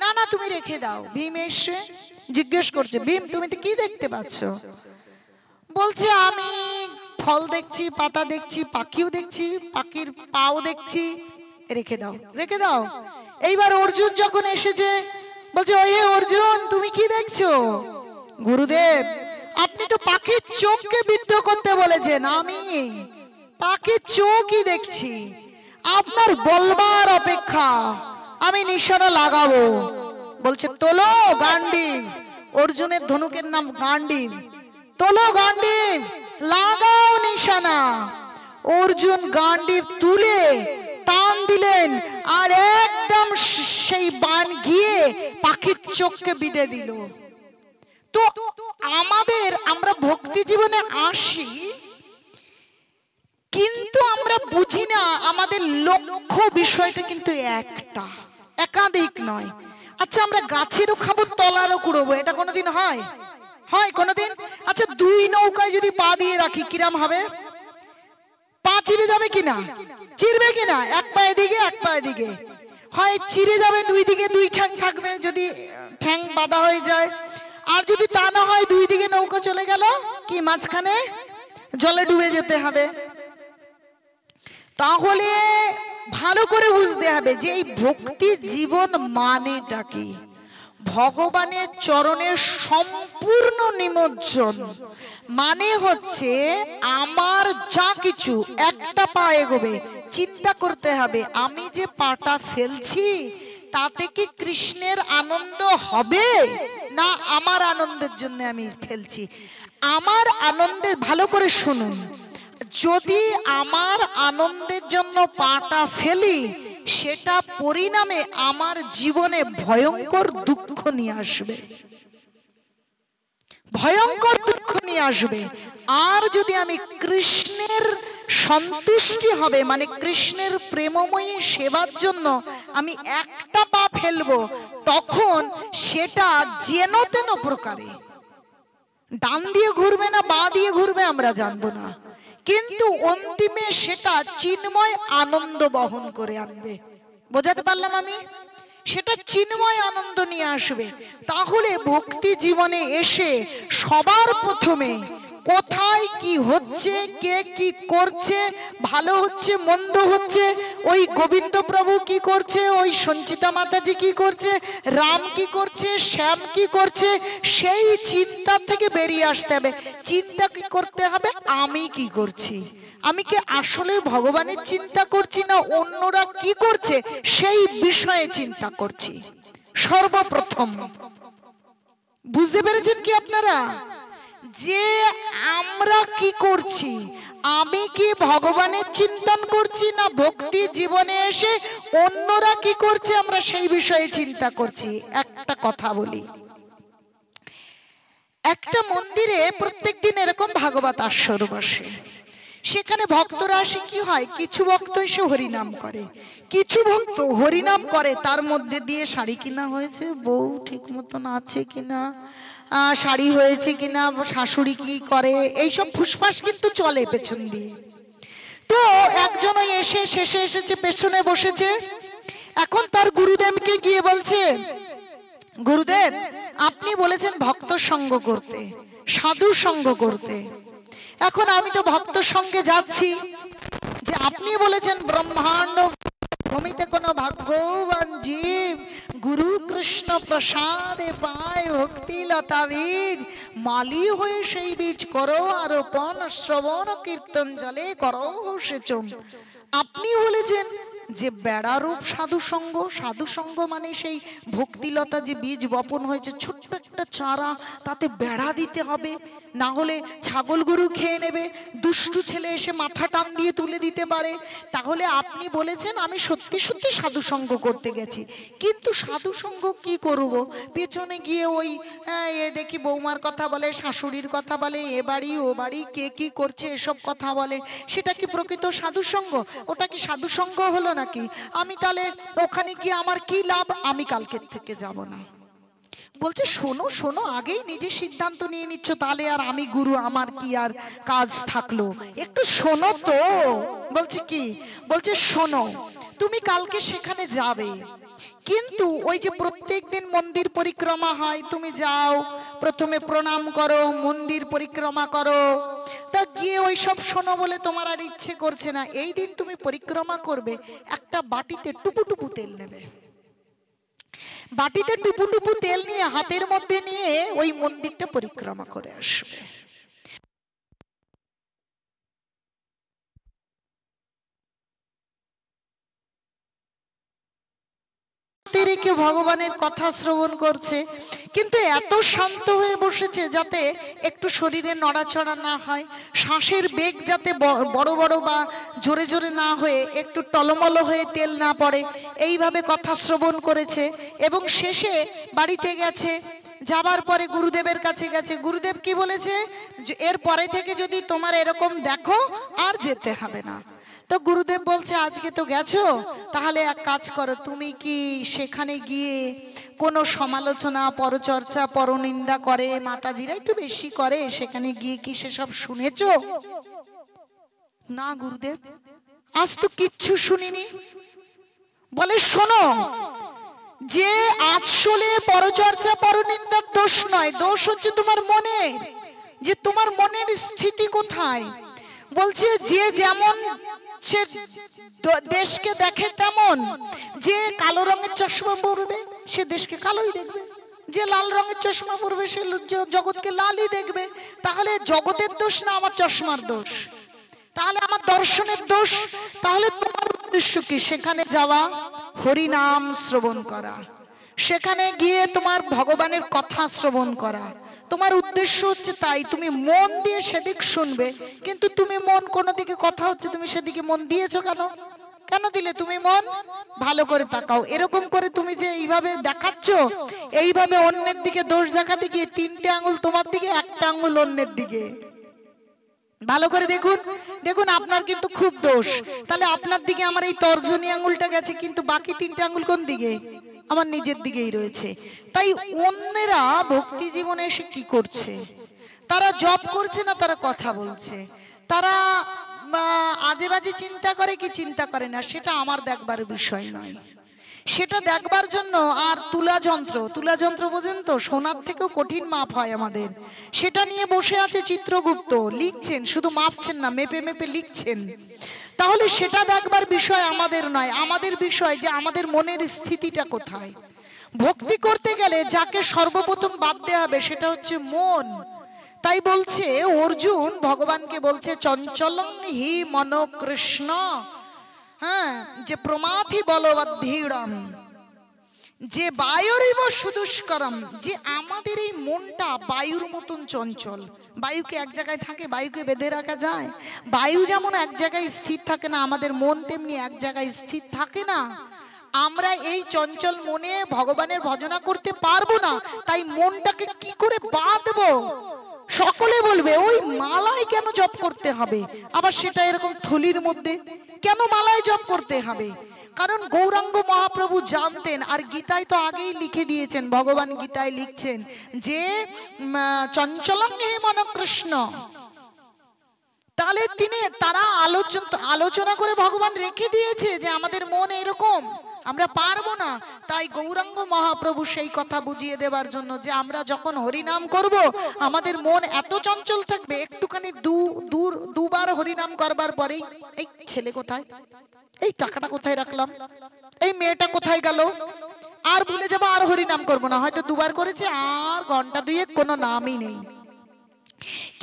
না না, তুমি রেখে দাও। ভীম এসে জিজ্ঞেস করছে, ভীম তুমি তো কি দেখতে পাচ্ছ? বলছে আমি ফল দেখছি, পাতা দেখছি, পাখিও দেখছি, পাখির পাও দেখছি। রেখে দাও, রেখে দাও। এইবার অর্জুন যখন এসেছে, বলছে ওই অর্জুন তুমি কি দেখছো? গুরুদেব আপনি তো পাখির চোখকে বিদ্ধ করতে বলেছেন, আমি পাখির চোখই দেখছি। আপনার বলবার অপেক্ষা, আমি নিশানা লাগাবো। বলছে তোলো গান্ডীব। অর্জুনের ধনুকের নাম গান্ডীব। তোলো গান্ডীব, লাগাও নিশানা। অর্জুন গান্ডীব তুলে টান দিলেন, আর একদম সেই বাণ গিয়ে পাখির চোখকে বিঁধে দিল। তো আমরা ভক্তি জীবনে আসি, কিন্তু আমরা বুঝি না আমাদের লক্ষ্য বিষয়টা কিন্তু একটা, একাধিক নয়। আচ্ছা আমরা গাছেরও খাবো, তলারও কুড়বো, এটা কোনোদিন হয়? হয় কোনোদিন? আচ্ছা দুই নৌকায় যদি পা দিয়ে রাখি কিরাম হবে? পা চিরে যাবে কিনা? চিরবে কিনা? এক পায়ে দিকে এক পায়ে দিকে, হয় চিরে যাবে, দুই দিকে দুই ঠ্যাং থাকবে যদি ঠ্যাং বাঁধা হয়ে যায়। আর যদি তা না হয়, দুই দিকে নৌকা চলে গেল, কি মাঝখানে জলে ডুবে যেতে হবে। তাহলে ভালো করে বুঝতে হবে যে এই ভক্তি জীবন মানেটা কি। ভগবানের চরণে সম্পূর্ণ নিমজ্জন মানে হচ্ছে আমার যা কিছু একটা পা এগোবে, চিন্তা করতে হবে আমি যে পাটা ফেলছি তাতে কি কৃষ্ণের আনন্দ হবে, না আমার আনন্দের জন্য আমি ফেলছি। আমার আনন্দে, ভালো করে শুনুন, যদি আমার আনন্দের জন্য পাটা ফেলি, সেটা পরিণামে আমার জীবনে ভয়ঙ্কর দুঃখ নিয়ে আসবে, ভয়ঙ্কর দুঃখ নিয়ে আসবে। আর যদি আমি কৃষ্ণের সন্তুষ্টি হবে, মানে কৃষ্ণের প্রেমময়ী সেবার জন্য আমি একটা পা ফেলবো, তখন সেটা যেন তেন প্রকারে ডান দিয়ে ঘুরবে না বাঁ দিয়ে ঘুরবে আমরা জানবো না, কিন্তু অন্তিমে সেটা চিন্ময় আনন্দ বহন করে আনবে। বোঝাতে পারলাম আমি? সেটা চিন্ময় আনন্দ নিয়ে আসবে। তাহলে ভক্তি জীবনে এসে সবার প্রথমে কোথায় কি হচ্ছে, কে কি করছে, ভালো হচ্ছে মন্দ হচ্ছে, ওই গোবিন্দ প্রভু কি করছে, ওই সঞ্চিতা মাতাজি কি করছে, রাম কি করছে, শ্যাম কি করছে, সেই চিন্তা থেকে বেরিয়ে আসতে হবে। চিন্তা কি করতে হবে, আমি কি করছি, আমি কি আসলে ভগবানের চিন্তা করছি না অন্যরা কি করছে সেই বিষয়ে চিন্তা করছি সর্বপ্রথম। বুঝতে পেরেছেন কি আপনারা যে আমরা কি করছি, আমি কি ভগবানের চিন্তন করছি না ভক্তি জীবনে এসে অন্যরা কি করছে আমরা সেই বিষয়ে চিন্তা করছি? একটা কথা বলি, একটা মন্দিরে প্রত্যেকদিন এরকম ভাগবত আসর বসে, সেখানে ভক্তরা আসে, কি হয় কিছু ভক্ত এসে হরিনাম করে, কিছু ভক্ত হরিনাম করে তার মধ্যে দিয়ে শাড়ি কিনা হয়েছে, বউ ঠিক মতন আছে কিনা, শাড়ি হয়েছে কিনা, শাশুড়ি কি করে, এইসব ফুসফাস কিন্তু চলে পেছন দিয়ে। তো একজন ওই এসে শেষে এসেছে, পেছনে বসেছে, এখন তার গুরুদেবকে গিয়ে বলছে, গুরুদেব আপনি বলেছেন ভক্ত সঙ্গ করতে, সাধু সঙ্গ করতে, এখন আমি তো ভক্ত সঙ্গে যাচ্ছি, যে আপনি বলেছেন ব্রহ্মাণ্ড ভূমিতে কোন ভাগ্যবান জীব গুরু কৃষ্ণ প্রসাদে পায় ভক্তি লতা বীজ, মালি হয়ে সেই বীজ করো আরোপণ, শ্রবণ কীর্তন জলে করো সেচন। আপনি বলেছেন যে বেড়ারূপ সাধু সঙ্গ, সাধু সঙ্গ মানে সেই ভক্তিলতা যে বীজ বপন হয়েছে, ছোট্ট একটা চারা, তাতে বেড়া দিতে হবে, না হলে ছাগল গরু খেয়ে নেবে, দুষ্টু ছেলে এসে মাথা টান দিয়ে তুলে দিতে পারে। তাহলে আপনি বলেছেন আমি সত্যি সত্যি সাধু সঙ্গ করতে গেছি, কিন্তু সাধু সঙ্গ কি করব, পেছনে গিয়ে ওই দেখি বৌমার কথা বলে, শাশুড়ির কথা বলে, এ বাড়ি ও বাড়ি কে কি করছে এসব কথা বলে, সেটা কি প্রকৃত সাধু সঙ্গ? ওটা কি সাধু সঙ্গ হলো নাকি? আমি তাহলে ওখানে গিয়ে আমার কি লাভ? আমি কালকের থেকে যাব না। বলছে শোনো শোনো, আগেই নিজে সিদ্ধান্ত নিয়ে নিচ্ছ, তাহলে আর আমি গুরু, আমার কি আর কাজ থাকলো, একটু শোনো তো। বলছে কি? বলছে শোনো, তুমি কালকে সেখানে যাবে, কিন্তু ওই যে প্রত্যেক দিন মন্দির পরিক্রমা হয়, তুমি যাও, প্রথমে প্রণাম করো, মন্দির পরিক্রমা করো, তা গিয়ে ওই সব শোনো বলে তোমার আর ইচ্ছে করছে না। এই দিন তুমি পরিক্রমা করবে, একটা বাটিতে টুপু টুপু তেল নেবে, বাটিতে টুপু টুপু তেল নিয়ে হাতের মধ্যে নিয়ে ওই মন্দিরটা পরিক্রমা করে আসবে। রেখে ভগবানের কথা শ্রবণ করছে, কিন্তু এত শান্ত হয়ে বসেছে যাতে একটু শরীরে নড়াচড়া না হয়, শ্বাসের বেগ যাতে বড় বড় বা জোরে জোরে না হয়ে একটু টলমল হয়ে তেল না পড়ে, এইভাবে কথা শ্রবণ করেছে। এবং শেষে বাড়িতে গেছে, যাবার পরে গুরুদেবের কাছে গেছে। গুরুদেব কি বলেছে? এর পরে থেকে যদি তোমার এরকম দেখো আর যেতে হবে না। তো গুরুদেব বলছে আজকে তো গেছো, তাহলে এক কাজ করো, তুমি কি সেখানে গিয়ে কোনো সমালোচনা, পরচর্চা, পরনিন্দা করে, মাতাজিরা একটু বেশি করে, সেখানে গিয়ে কি সেসব শুনেছো? না গুরুদেব, আজ তো কিচ্ছু শুনিনি। বলে শোনো, যে আসলে পরচর্চা পরনিন্দার দোষ নয়, দোষ হচ্ছে তোমার মনের, যে তোমার মনের স্থিতি কোথায়। বলছে যে যেমন সে দেশকে দেখে তেমন, যে কালো রঙের চশমা পরবে সে দেশকে কালোই দেখবে, যে লাল রঙের চশমা পরবে সে জগৎকে লালই দেখবে। তাহলে জগতের দোষ না আমার চশমার দোষ? তাহলে আমার দর্শনের দোষ? তাহলে তোমার উদ্দেশ্য কি? সেখানে যাওয়া, হরিনাম শ্রবণ করা, সেখানে গিয়ে তোমার ভগবানের কথা শ্রবণ করা, তোমার উদ্দেশ্য হচ্ছে তাই। তুমি মন দিয়ে সেদিক শুনবে, কিন্তু তুমি মন কোনো দিকে কথা হচ্ছে, তুমি সেদিকে মন দিয়েছো কেন? কেন দিলে তুমি মন? ভালো করে তাকাও। এরকম করে তুমি যে এইভাবে দেখাচ্ছ, এইভাবে অন্যের দিকে দোষ দেখাতে গিয়ে 3টে আঙ্গুল তোমার দিকে, 1টা আঙ্গুল অন্যের দিকে। ভালো করে দেখুন, দেখুন আপনার কিন্তু খুব দোষ। তাহলে আপনার দিকে আমার এই তর্জনী আঙ্গুলটা গেছে, কিন্তু বাকি 3টে আঙ্গুল কোন দিকে? আমার নিজের দিকেই রয়েছে। তাই অন্যেরা ভক্তি জীবনে এসে কি করছে? তারা জপ করছে না, তারা কথা বলছে, তারা আজে বাজে চিন্তা করে কি চিন্তা করে না, সেটা আমার দেখবার বিষয় নয়। সেটা দেখবার জন্য আর তুলা যন্ত্র বোঝেন তো, সোনার থেকেও কঠিন মাপ হয় আমাদের, সেটা নিয়ে বসে আছে চিত্রগুপ্ত, লিখছেন, শুধু মাপছেন না, মেপে মেপে লিখছেন। তাহলে সেটা দেখবার বিষয় আমাদের নয়, আমাদের বিষয় যে আমাদের মনের স্থিতিটা কোথায়। ভক্তি করতে গেলে যাকে সর্বপ্রথম বাদ দেওয়া হবে সেটা হচ্ছে মন। তাই বলছে অর্জুন ভগবানকে বলছে চঞ্চলং হি মন কৃষ্ণ, হ্যাঁ, যে প্রমাথি বলবদ্ধিরম, যে বায়ুরিব সুদুষ্করম, যে আমাদের এই মনটা বায়ুর মতন চঞ্চল। বায়ুকে এক জায়গায় থাকে, বায়ুকে বেঁধে রাখা যায়? বায়ু যেমন এক জায়গায় স্থির থাকে না, আমাদের মন তেমনি এক জায়গায় স্থির থাকে না। আমরা এই চঞ্চল মনে ভগবানের ভজনা করতে পারবো না, তাই মনটাকে কি করে বাঁধবো? সকলে বলবে ওই মালায় কেন জপ করতে হবে, আবার সেটা এরকম থলির মধ্যে কেন মালায় জপ করতে হবে? কারণ গৌরাঙ্গ মহাপ্রভু জানতেন, আর গীতায় তো আগেই লিখে দিয়েছেন, ভগবান গীতায় লিখছেন যে চঞ্চলং হে মন কৃষ্ণ। তাহলে তারা আলোচনা করে ভগবান রেখে দিয়েছে যে আমাদের মন এরকম, আমরা পারবো না। তাই গৌরাঙ্গ মহাপ্রভু সেই কথা বুঝিয়ে দেবার জন্য যে আমরা যখন হরিনাম করব আমাদের মন এত চঞ্চল থাকবে, একটুখানি দুবার হরিনাম করবার পরেই এই ছেলে কোথায়, এই টাকাটা কোথায় রাখলাম, এই মেয়েটা কোথায় গেল, আর ভুলে যাবো, আর হরিনাম করবো না। হয়তো দুবার করেছে, আর ঘন্টা দুয়েক কোনো নামই নেই।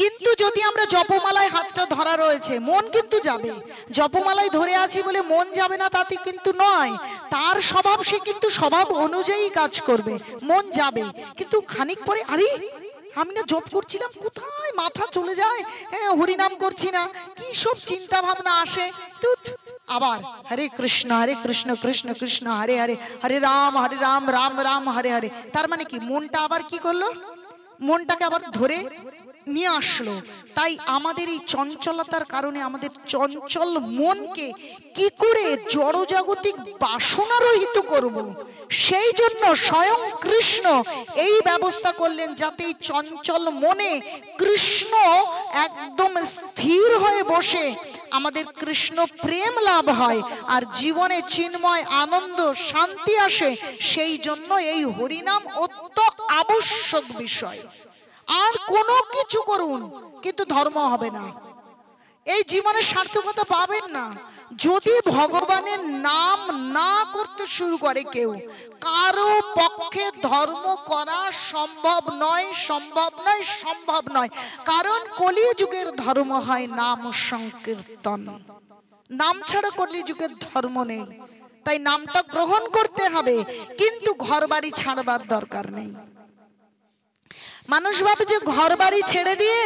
কিন্তু যদি আমরা জপমালায় হাতটা ধরা রয়েছে, মন কিন্তু যাবে। জপমালায় ধরে আছি বলে মন যাবে না তাতে কিন্তু নয়, তার স্বভাব, সে কিন্তু স্বভাব অনুযায়ী কাজ করবে, মন যাবে। কিন্তু খানিক পরে আরে আমি না জপ করছিলাম, কোথায় মাথা চলে যায়, হ্যাঁ হরিনাম করছি না, কি সব চিন্তা ভাবনা আসে, আবার হরে কৃষ্ণ কৃষ্ণ কৃষ্ণ হরে হরে, হরে রাম রাম রাম হরে হরে। তার মানে কি মনটা আবার কি করলো? মনটাকে আবার ধরে নিয়ে আসলো। তাই আমাদের এই চঞ্চলতার কারণে আমাদের চঞ্চল মনকে কি করে জড়জাগতিক বাসনা রহিত করব, সেই জন্য স্বয়ং কৃষ্ণ এই ব্যবস্থা করলেন যাতে এই চঞ্চল মনে কৃষ্ণ একদম স্থির হয়ে বসে আমাদের কৃষ্ণ প্রেম লাভ হয় আর জীবনে চিন্ময় আনন্দ শান্তি আসে। সেই জন্য এই হরিনাম অত্যন্ত আবশ্যক বিষয়। আর কোনো কিছু করুন কিন্তু ধর্ম হবে না, এই জীবনে সার্থকতা পাবেন না যদি ভগবানের নাম না করতে শুরু করে কেউ। কারো পক্ষে ধর্ম করা সম্ভব নয়, সম্ভব নয়, সম্ভব নয়। কারণ কলিযুগের ধর্ম হয় নাম সংকীর্তন। নাম ছাড়া কলিযুগের ধর্ম নেই। তাই নামটা গ্রহণ করতে হবে, কিন্তু ঘর বাড়ি ছাড়বার দরকার নেই। মানুষ ভাবে যে ঘর বাড়ি ছেড়ে দিয়ে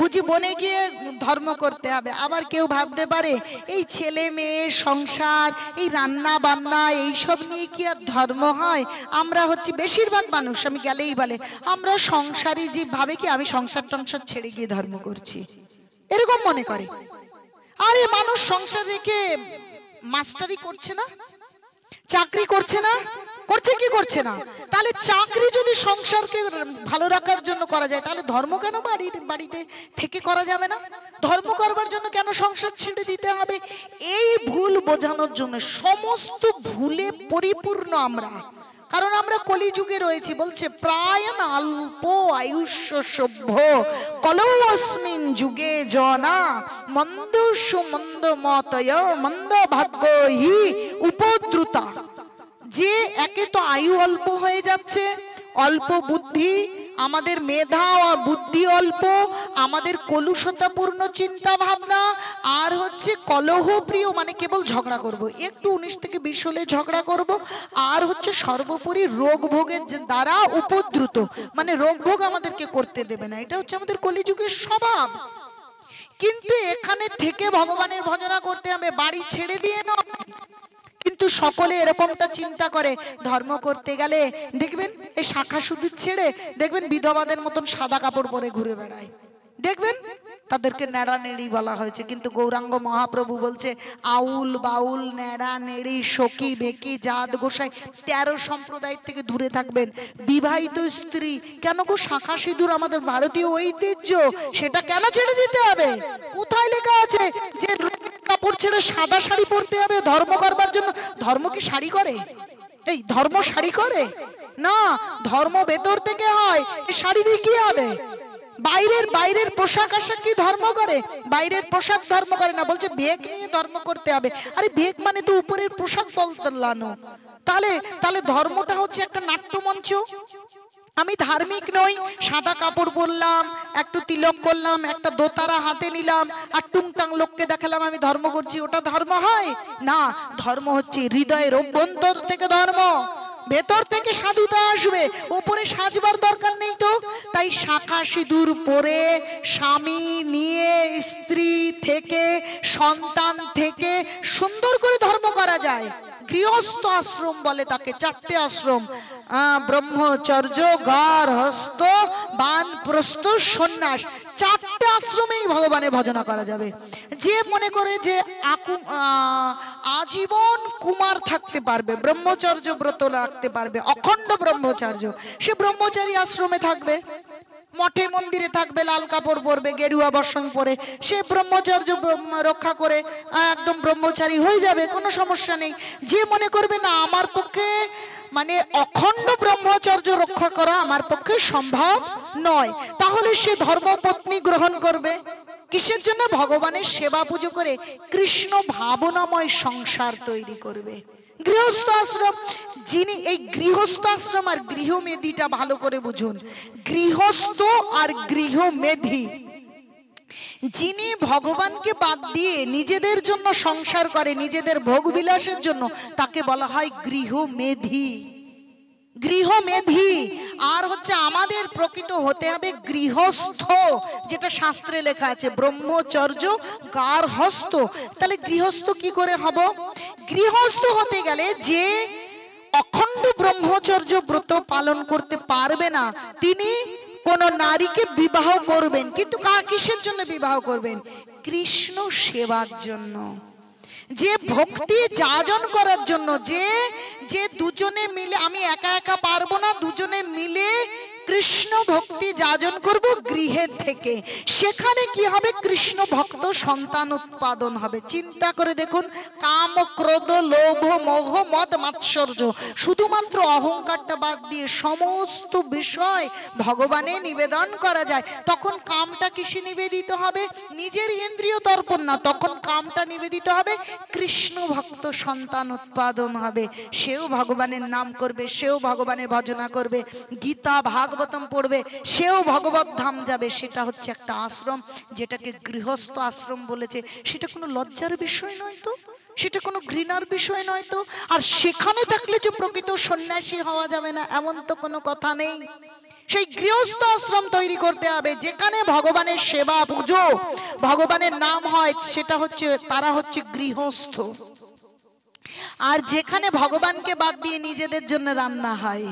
বুঝি বনে গিয়ে ধর্ম করতে হবে। আবার কেউ ভাবতে পারে এই ছেলে মেয়ে সংসার, এই রান্না বান্না, এইসব নিয়ে কি আর ধর্ম হয়? আমরা হচ্ছে বেশিরভাগ মানুষ, আমি গেলেই বলে আমরা সংসারী জীব, ভাবে কি আমি সংসার টংসার ছেড়ে গিয়ে ধর্ম করছি, এরকম মনে করে। আরে মানুষ সংসার রেখে মাস্টারি করছে না, চাকরি করছে না, করছে কি করছে না? তাহলে চাকরি যদি সংসারকে ভালো রাখার জন্য করা যায়, তাহলে ধর্ম কেন বাড়িতে থেকে করা যাবে না? ধর্ম করবার জন্য কেন সংসার ছেড়ে দিতে হবে? এই ভুল বোঝানোর জন্য, সমস্ত ভুলে পরিপূর্ণ আমরা। কারণ আমরা কলিযুগে রয়েছি। বলছে প্রায়ণ অল্প আয়ুষ্য সভ্য কলৌ অস্মিন যুগে জনা মন্দ সুমন্দ মতয় মন্দ ভাগ্য হি উপদ্রুতা। যে একে তো আয়ু অল্প হয়ে যাচ্ছে, অল্প বুদ্ধি, আমাদের মেধা ও বুদ্ধি অল্প, আমাদের কলুষতাপূর্ণ চিন্তা ভাবনা, আর হচ্ছে কলহ প্রিয়, মানে কেবল ঝগড়া করব, একটু 19 থেকে 20 হলে ঝগড়া করব, আর হচ্ছে সর্বোপরি রোগ ভোগের দ্বারা উপদ্রুত, মানে রোগ ভোগ আমাদেরকে করতে দেবে না। এটা হচ্ছে আমাদের কলিযুগের স্বভাব। কিন্তু এখানে থেকে ভগবানের ভজনা করতে হবে, বাড়ি ছেড়ে দিয়ে না। কিন্তু সকলে এরকমটা চিন্তা করে, ধর্ম করতে গেলে দেখবেন এই শাখা সুদূর ছেড়ে দেখবেন বিধবাদের মতন সাদা কাপড় পরে ঘুরে বেড়ায়, দেখবেন তাদেরকে নেড়া নেড়ি বলা হয়েছে। কিন্তু গৌরাঙ্গ মহাপ্রভু বলছে আউল বাউল নেড়া নেড়ি সখী বেকি জাত গোসাই 13 সম্প্রদায় থেকে দূরে থাকবেন। বিবাহিত স্ত্রী কেন গো, শাখা সিঁদুর আমাদের ভারতীয় ঐতিহ্য, সেটা কেন ছেড়ে দিতে হবে? কোথায় লেখা আছে যে কাপড় ছেড়ে সাদা শাড়ি পরতে হবে ধর্ম করবার জন্য? ধর্ম কি শাড়ি করে? এই ধর্ম শাড়ি করে না, ধর্ম ভেতর থেকে হয়। এই শাড়ি দিয়ে কি হবে? বাইরের পোশাক আশাক কি ধর্ম করে? বাইরের পোশাক ধর্ম করে না। বলছে বেগ নিয়ে ধর্ম করতে হবে। আরে বেগ মানে তো উপরের পোশাক বদলানো। তাহলে ধর্মটা হচ্ছে একটা নাট্যমঞ্চ। আমি ধার্মিক নই, সাদা কাপড় পরলাম, একটু তিলক করলাম, একটা দোতারা হাতে নিলাম, আর টুংটাং লোককে দেখালাম আমি ধর্ম করছি, ওটা ধর্ম হয় না। ধর্ম হচ্ছে হৃদয়ের অভ্যন্তর থেকে ধর্ম, ভেতর থেকে সাধুতা আসবে, উপরে সাজবার দরকার নেই তো। তাই শাখা সিঁদুর পরে স্বামী নিয়ে, স্ত্রী থেকে, সন্তান থেকে সুন্দর করে ধর্ম করা যায়। গৃহস্থ আশ্রম বলে তাকে, 4টে আশ্রম, ব্রহ্মচর্য, গার্হস্থ, বানপ্রস্থ, সন্ন্যাস। 4টে আশ্রমেই ভগবানের ভজনা করা যাবে। যে মনে করে যে আজীবন কুমার থাকতে পারবে, ব্রহ্মচর্য ব্রত রাখতে পারবে, অখণ্ড ব্রহ্মচর্য, সে ব্রহ্মচারী আশ্রমে থাকবে, মঠে মন্দিরে থাকবে, লাল কাপড় পরবে, গেরুয়া বসন পরে, সে ব্রহ্মচর্য রক্ষা করে একদম ব্রহ্মচারী হয়ে যাবে, কোনো সমস্যা নেই। যে মনে করবে না আমার পক্ষে মানে অখণ্ড ব্রহ্মচর্য রক্ষা করা আমার পক্ষে সম্ভব নয়, তাহলে সে ধর্মপত্নী গ্রহণ করবে। কিসের জন্য? ভগবানের সেবা পুজো করে কৃষ্ণ ভাবনাময় সংসার তৈরি করবে। গৃহস্থ আশ্রম, যিনি এই গৃহস্থ আশ্রম আর গৃহমেধিটা ভালো করে বুঝুন। গৃহস্থ আর গৃহমেধি, যিনি ভগবানকে বাদ দিয়ে নিজেদের জন্য সংসার করে, নিজেদের ভোগ বিলাসের জন্য, তাকে বলা হয় গৃহমেধি। গৃহমেধি। আর হচ্ছে আমাদের প্রকৃত হতে হবে গৃহস্থ, যেটা শাস্ত্রে লেখা আছে ব্রহ্মচর্য গার্হস্থ। তাহলে গৃহস্থ কি করে হব? গৃহস্থ হতে গেলে যে অখণ্ড ব্রহ্মচর্য ব্রত পালন করতে পারবে না, তিনি কোন নারীকে বিবাহ করবেন, কিন্তু কিসের জন্য বিবাহ করবেন? কৃষ্ণ সেবার জন্য, যে ভক্তি যাজন করার জন্য, যে দুজনে মিলে, আমি একা একা পারবো না, দুজনে মিলে কৃষ্ণ ভক্তি যাজন করব গৃহের থেকে। সেখানে কি হবে? কৃষ্ণ ভক্ত সন্তান উৎপাদন হবে। চিন্তা করে দেখুন, কাম ক্রোধ লোভ মোহ মদ মাৎসর্য, শুধুমাত্র অহংকারটা বাদ দিয়ে সমস্ত বিষয় ভগবানে নিবেদন করা যায়। তখন কামটা কিসে নিবেদিত হবে? নিজের ইন্দ্রিয় তর্পণ না, তখন কামটা নিবেদিত হবে কৃষ্ণ ভক্ত সন্তান উৎপাদন হবে। সেও ভগবানের নাম করবে, সেও ভগবানের ভজনা করবে, গীতা ভাগবতম পড়বে, সেও ভগবত ধাম যাবে। সেটা হচ্ছে একটা আশ্রম, যেটাকে গৃহস্থ আশ্রম বলেছে। সেটা কোনো লজ্জার বিষয় নয় তো, সেটা কোনো ঘৃণার বিষয় নয় তো। আর সেখানে থাকলে যে প্রকৃত সন্ন্যাসী হওয়া যাবে না, এমন তো কোনো কথা নেই। সেই গৃহস্থ আশ্রম তৈরি করতে হবে, যেখানে ভগবানের সেবা পুজো, ভগবানের নাম হয়, সেটা হচ্ছে, তারা হচ্ছে গৃহস্থ। আর যেখানে ভগবানকে বাদ দিয়ে নিজেদের জন্য রান্না হয়,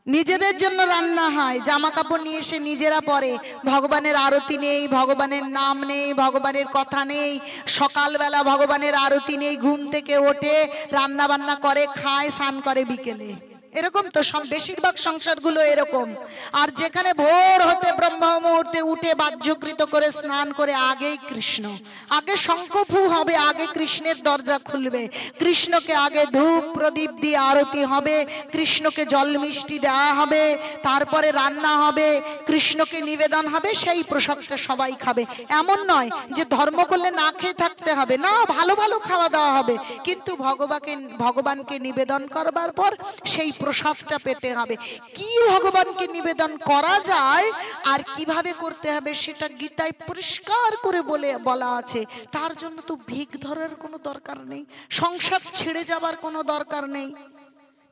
নিজেদের জন্য রান্না হয়, জামা কাপড় নিয়ে এসে নিজেরা পরে, ভগবানের আরতি নেই, ভগবানের নাম নেই, ভগবানের কথা নেই, সকালবেলা ভগবানের আরতি নেই, ঘুম থেকে ওঠে রান্না বান্না করে, খায়, স্নান করে বিকেলে। এরকম তো বেশিরভাগ সংসারগুলো এরকম। আর যেখানে ভোর হতে ব্রহ্ম মুহূর্তে উঠে বাহ্যকৃত করে স্নান করে আগেই কৃষ্ণ, আগে শঙ্খফু হবে, আগে কৃষ্ণের দরজা খুলবে, কৃষ্ণকে আগে ধূপ প্রদীপ দিয়ে আরতি হবে, কৃষ্ণকে জল মিষ্টি দেওয়া হবে, তারপরে রান্না হবে, কৃষ্ণকে নিবেদন হবে, সেই প্রসাদটা সবাই খাবে। এমন নয় যে ধর্ম করলে না খেয়ে থাকতে হবে, না, ভালো ভালো খাওয়া দাওয়া হবে, কিন্তু ভগবানকে নিবেদন করবার পর সেই প্রসাদটা পেতে হবে। কি ভগবানকে নিবেদন করা যায় আর কিভাবে করতে হবে সেটা গীতায় পরিষ্কার করে বলা আছে। তার জন্য তো ভিক ধরার কোনো দরকার নেই, সংসার ছেড়ে যাবার কোনো দরকার নেই।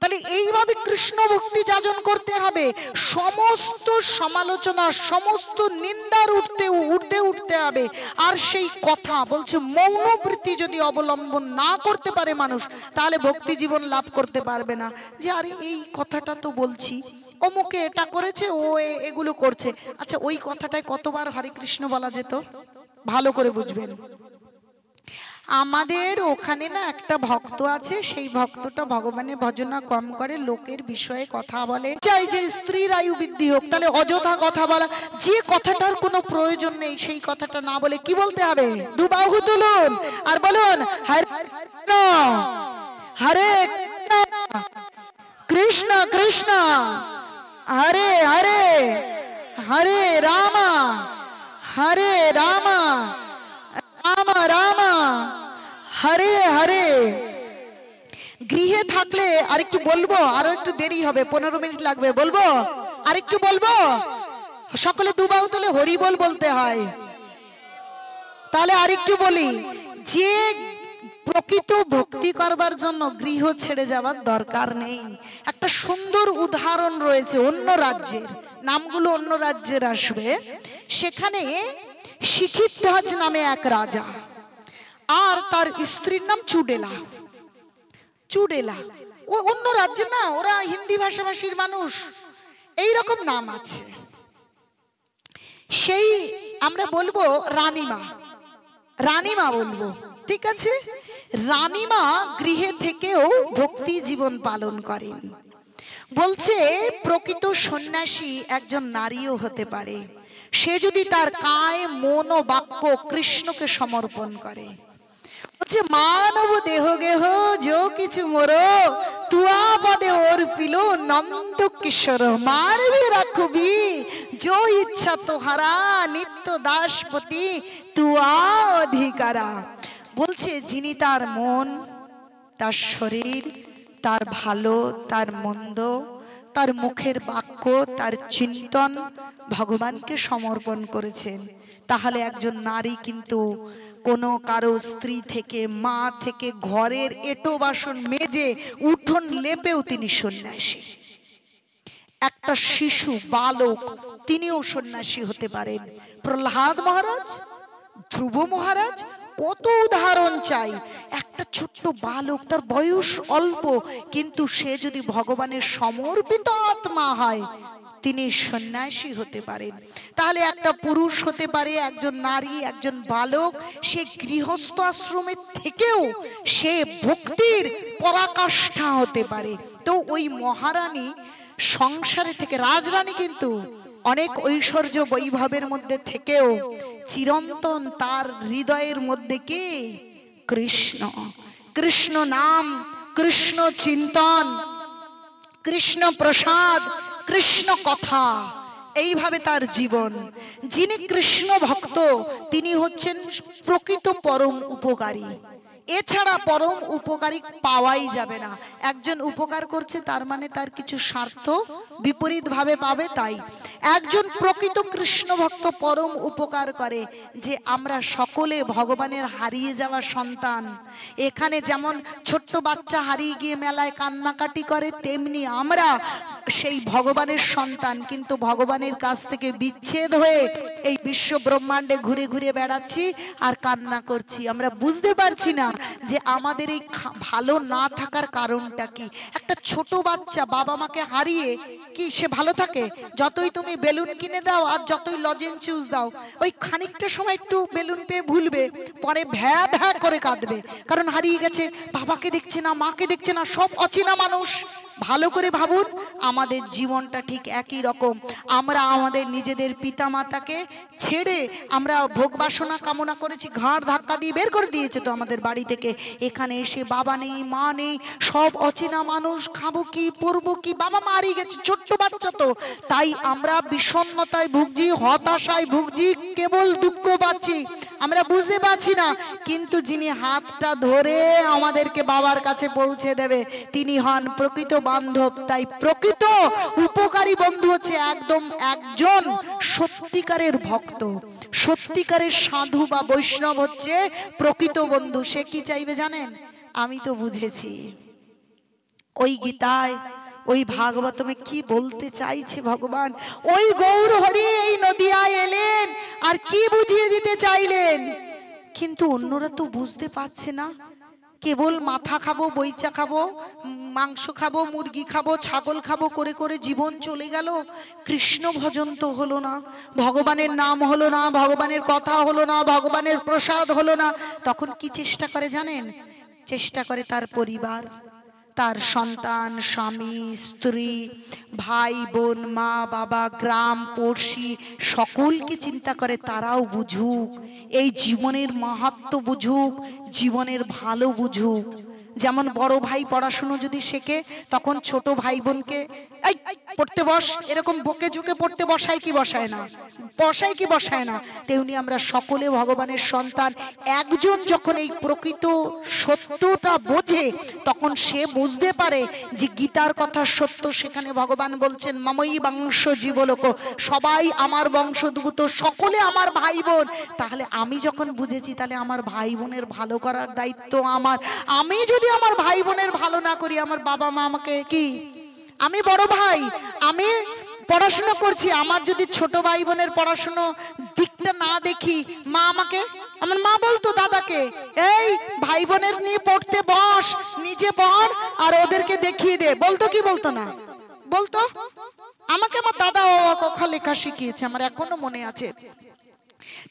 তাহলে এইভাবে কৃষ্ণ ভক্তি যাজন করতে হবে। সমস্ত সমালোচনা, সমস্ত নিন্দার উঠতে হবে। আর সেই কথা বলছে, মৌনবৃত্তি যদি অবলম্বন না করতে পারে মানুষ, তাহলে ভক্তি জীবন লাভ করতে পারবে না। যে আরে এই কথাটা তো বলছি, অমুকে এটা করেছে, ও এগুলো করছে, আচ্ছা ওই কথাটায় কতবার হরে কৃষ্ণ বলা যেত? ভালো করে বুঝবেন। আমাদের ওখানে না একটা ভক্ত আছে, সেই ভক্তটা ভগবানের ভজনা কম করে, লোকের বিষয়ে কথা বলে, চাই যে স্ত্রীর আয়ু বৃদ্ধি হোক। তাহলে অযথা কথা বলা, যে কথাটার কোনো প্রয়োজন নেই সেই কথাটা না বলে কি বলতে হবে? দুবাহু তুলুন আর বলুন, হরে কৃষ্ণ কৃষ্ণ হরে হরে, হরে রামা হরে রামা, রাম রাম হরে হরে। গৃহে থাকলে আরেকটু বলবো, আরো একটু দেরি হবে, 15 মিনিট লাগবে, বলবো আরেকটু বলবো। সকলে দুবাহু তুলে হরি বল বলতে হয়। তাহলে আরেকটু বলি, যে প্রকৃত ভক্তি করবার জন্য গৃহ ছেড়ে যাবার দরকার নেই। একটা সুন্দর উদাহরণ রয়েছে অন্য রাজ্যের, নামগুলো অন্য রাজ্যের আসবে। সেখানে শিখিধ্বজ নামে এক রাজা, আর তার স্ত্রীর নাম চুডেলা। চুডেলা ও অন্য রাজ্যে না, ওরা হিন্দি ভাষাভাষীর মানুষ, এই রকম নাম আছে। সেই আমরা বলবো রানীমা, রানীমা বলবো, ঠিক আছে। রানীমা গৃহে থেকেও ভক্তি জীবন পালন করেন। বলছে প্রকৃত সন্ন্যাসী একজন নারীও হতে পারে, সে যদি তার কায় মন ও বাক্য কৃষ্ণকে সমর্পণ করে। বলছে মানব দেহ গেহ যো কিছু মোর, তুয়া পদে ওর পিল নন্দ কিশোর, মারবি রাখবি যো ইচ্ছা তোহারা, নিত্য দাসপতি তুয়া অধিকারা। বলছে যিনি তার মন, তার শরীর, তার ভালো, তার মন্দ, তার মুখের বাক্য, তার চিন্তন ভগবানকে সমর্পণ করেছেন, তাহলে একজন নারী কিন্তু কোনো কারো স্ত্রী থেকে, মা থেকে, ঘরের এঁটো বাসন মেজে উঠোন লেপেও তিনি সন্ন্যাসী। একটা শিশু বালক তিনিও সন্ন্যাসী হতে পারেন। প্রহ্লাদ মহারাজ, ধ্রুব মহারাজ, কত উদাহরণ চাই। একটা ছোট্ট বালক, তার বয়স অল্প, কিন্তু সে যদি ভগবানের সমর্পিত আত্মা হয়, তিনি সন্ন্যাসী হতে পারেন। তাহলে একটা পুরুষ হতে পারে, একজন নারী, একজন বালক, সে গৃহস্থ আশ্রমের থেকেও সে ভক্তির পরাকাষ্ঠা হতে পারে। তো ওই মহারানী সংসারে থেকে, রাজরানী কিন্তু অনেক ঐশ্বর্য বৈভবের মধ্যে থেকেও চিরন্তন তার হৃদয়ের মধ্যে কে? কৃষ্ণ। কৃষ্ণ নাম, কৃষ্ণ চিন্তন, কৃষ্ণ প্রসাদ, কৃষ্ণ কথা, এইভাবে তার জীবন। যিনি কৃষ্ণ ভক্ত তিনি হচ্ছেন প্রকৃত পরম উপকারী। এছাড়া পরম উপকারী পাওয়াই যাবে না। একজন উপকার করছে তার মানে তার কিছু স্বার্থ বিপরীত ভাবে পাবে। তাই একজন প্রকৃত কৃষ্ণ ভক্ত পরম উপকার করে যে আমরা সকলে ভগবানের হারিয়ে যাওয়া সন্তান। এখানে যেমন ছোট্ট বাচ্চা হারিয়ে গিয়ে মেলায় কান্নাকাটি করে, তেমনি আমরা সেই ভগবানের সন্তান, কিন্তু ভগবানের কাছ থেকে বিচ্ছেদ হয়ে এই বিশ্ব ব্রহ্মাণ্ডে ঘুরে ঘুরে বেড়াচ্ছি আর কান্না করছি। আমরা বুঝতে পারছি না যে আমাদের এই ভালো না থাকার কারণটা কি। একটা ছোট বাচ্চা বাবা মাকে হারিয়ে কি সে ভালো থাকে? যতই তুমি বেলুন কিনে দাও আর যতই লজেন্স চুজ দাও, ওই খানিকটা সময় একটু বেলুন পেয়ে ভুলবে, পরে ভ্যা ভ্যা করে কাঁদবে, কারণ হারিয়ে গেছে, বাবাকে দেখছে না, মাকে দেখছে না, সব অচেনা মানুষ। ভালো করে ভাবুন, আমাদের জীবনটা ঠিক একই রকম। আমরা আমাদের নিজেদের পিতা মাতাকে ছেড়ে আমরা ভোগ বাসনা কামনা করেছি, ঘাড় ধাক্কা দিয়ে বের করে দিয়েছে তো আমাদের বাড়ি থেকে। এখানে এসে বাবা নেই, মা নেই, সব অচেনা মানুষ, খাবো কি, পরবো কি, বাবা মা হারিয়ে গেছে, ছোট্ট বাচ্চা তো। তাই আমরা বিষণ্ণতায় ভুগছি, হতাশায় ভুগছি, কেবল দুঃখ পাচ্ছি, আমরা বুঝতে পারছি না। কিন্তু যিনি হাতটা ধরে আমাদেরকে বাবার কাছে পৌঁছে দেবে তিনি হন প্রকৃত বান্ধব। তাই প্রকৃত উপকারী বন্ধু হচ্ছে একজন সত্যিকারের ভক্ত, সত্যিকারের সাধু বা বৈষ্ণব হচ্ছে প্রকৃত বন্ধু। সে কি চাইবে জানেন? আমি তো বুঝেছি ওই গীতায়, ওই ভাগবতমে কি বলতে চাইছে ভগবান। ওই গৌর হরি এই নদিয়ায় এলেন আর কি বুঝিয়ে দিতে চাইলেন, কিন্তু অন্যরা তো বুঝতে পারছে না। কেবল মাথা খাবো, বইচা খাবো, মাংস খাবো, মুরগি খাবো, ছাগল খাবো করে করে জীবন চলে গেল। কৃষ্ণ ভজন তো হলো না, ভগবানের নাম হলো না, ভগবানের কথা হলো না, ভগবানের প্রসাদ হলো না। তখন কি চেষ্টা করে জানেন? চেষ্টা করে তার পরিবার, তার সন্তান, স্বামী, স্ত্রী, ভাই বোন, মা বাবা, গ্রাম পড়শি সকলকে চিন্তা করে তারাও বুঝুক, এই জীবনের মাহাত্ম্য বুঝুক, জীবনের ভালো বুঝুক। যেমন বড় ভাই পড়াশুনো যদি শেখে, তখন ছোট ভাই বোনকে এই পড়তে বস, এরকম বকে ঝুঁকে পড়তে বসায় কি বসায় না, বসায় কি বসায় না। তেমনি আমরা সকলে ভগবানের সন্তান। একজন যখন এই প্রকৃত সত্যটা বোঝে তখন সে বুঝতে পারে যে গীতার কথা সত্য। সেখানে ভগবান বলছেন মমই বংশ জীবলোক, সবাই আমার বংশোদ্ভূত, সকলে আমার ভাই বোন। তাহলে আমি যখন বুঝেছি তাহলে আমার ভাই বোনের ভালো করার দায়িত্ব আমার। আমি যদি আমার ভাই বোনের ভালো না করি, আমার বাবা মা আমাকে কি, আমি বড় ভাই, আমি পড়াশোনা করছি, আমার যদি ছোট ভাই বোনের পড়াশোনা দিকটা না দেখি, মা আমাকে, আমার মা বলতো দাদাকে, এই ভাই বোনের নিয়ে পড়তে বস, নিজে পড় আর ওদেরকে দেখিয়ে দে। বলতো কি বলতো না? বলতো। আমাকে আমার দাদা লেখা লেখা শিখিয়েছে, আমার এখনো মনে আছে।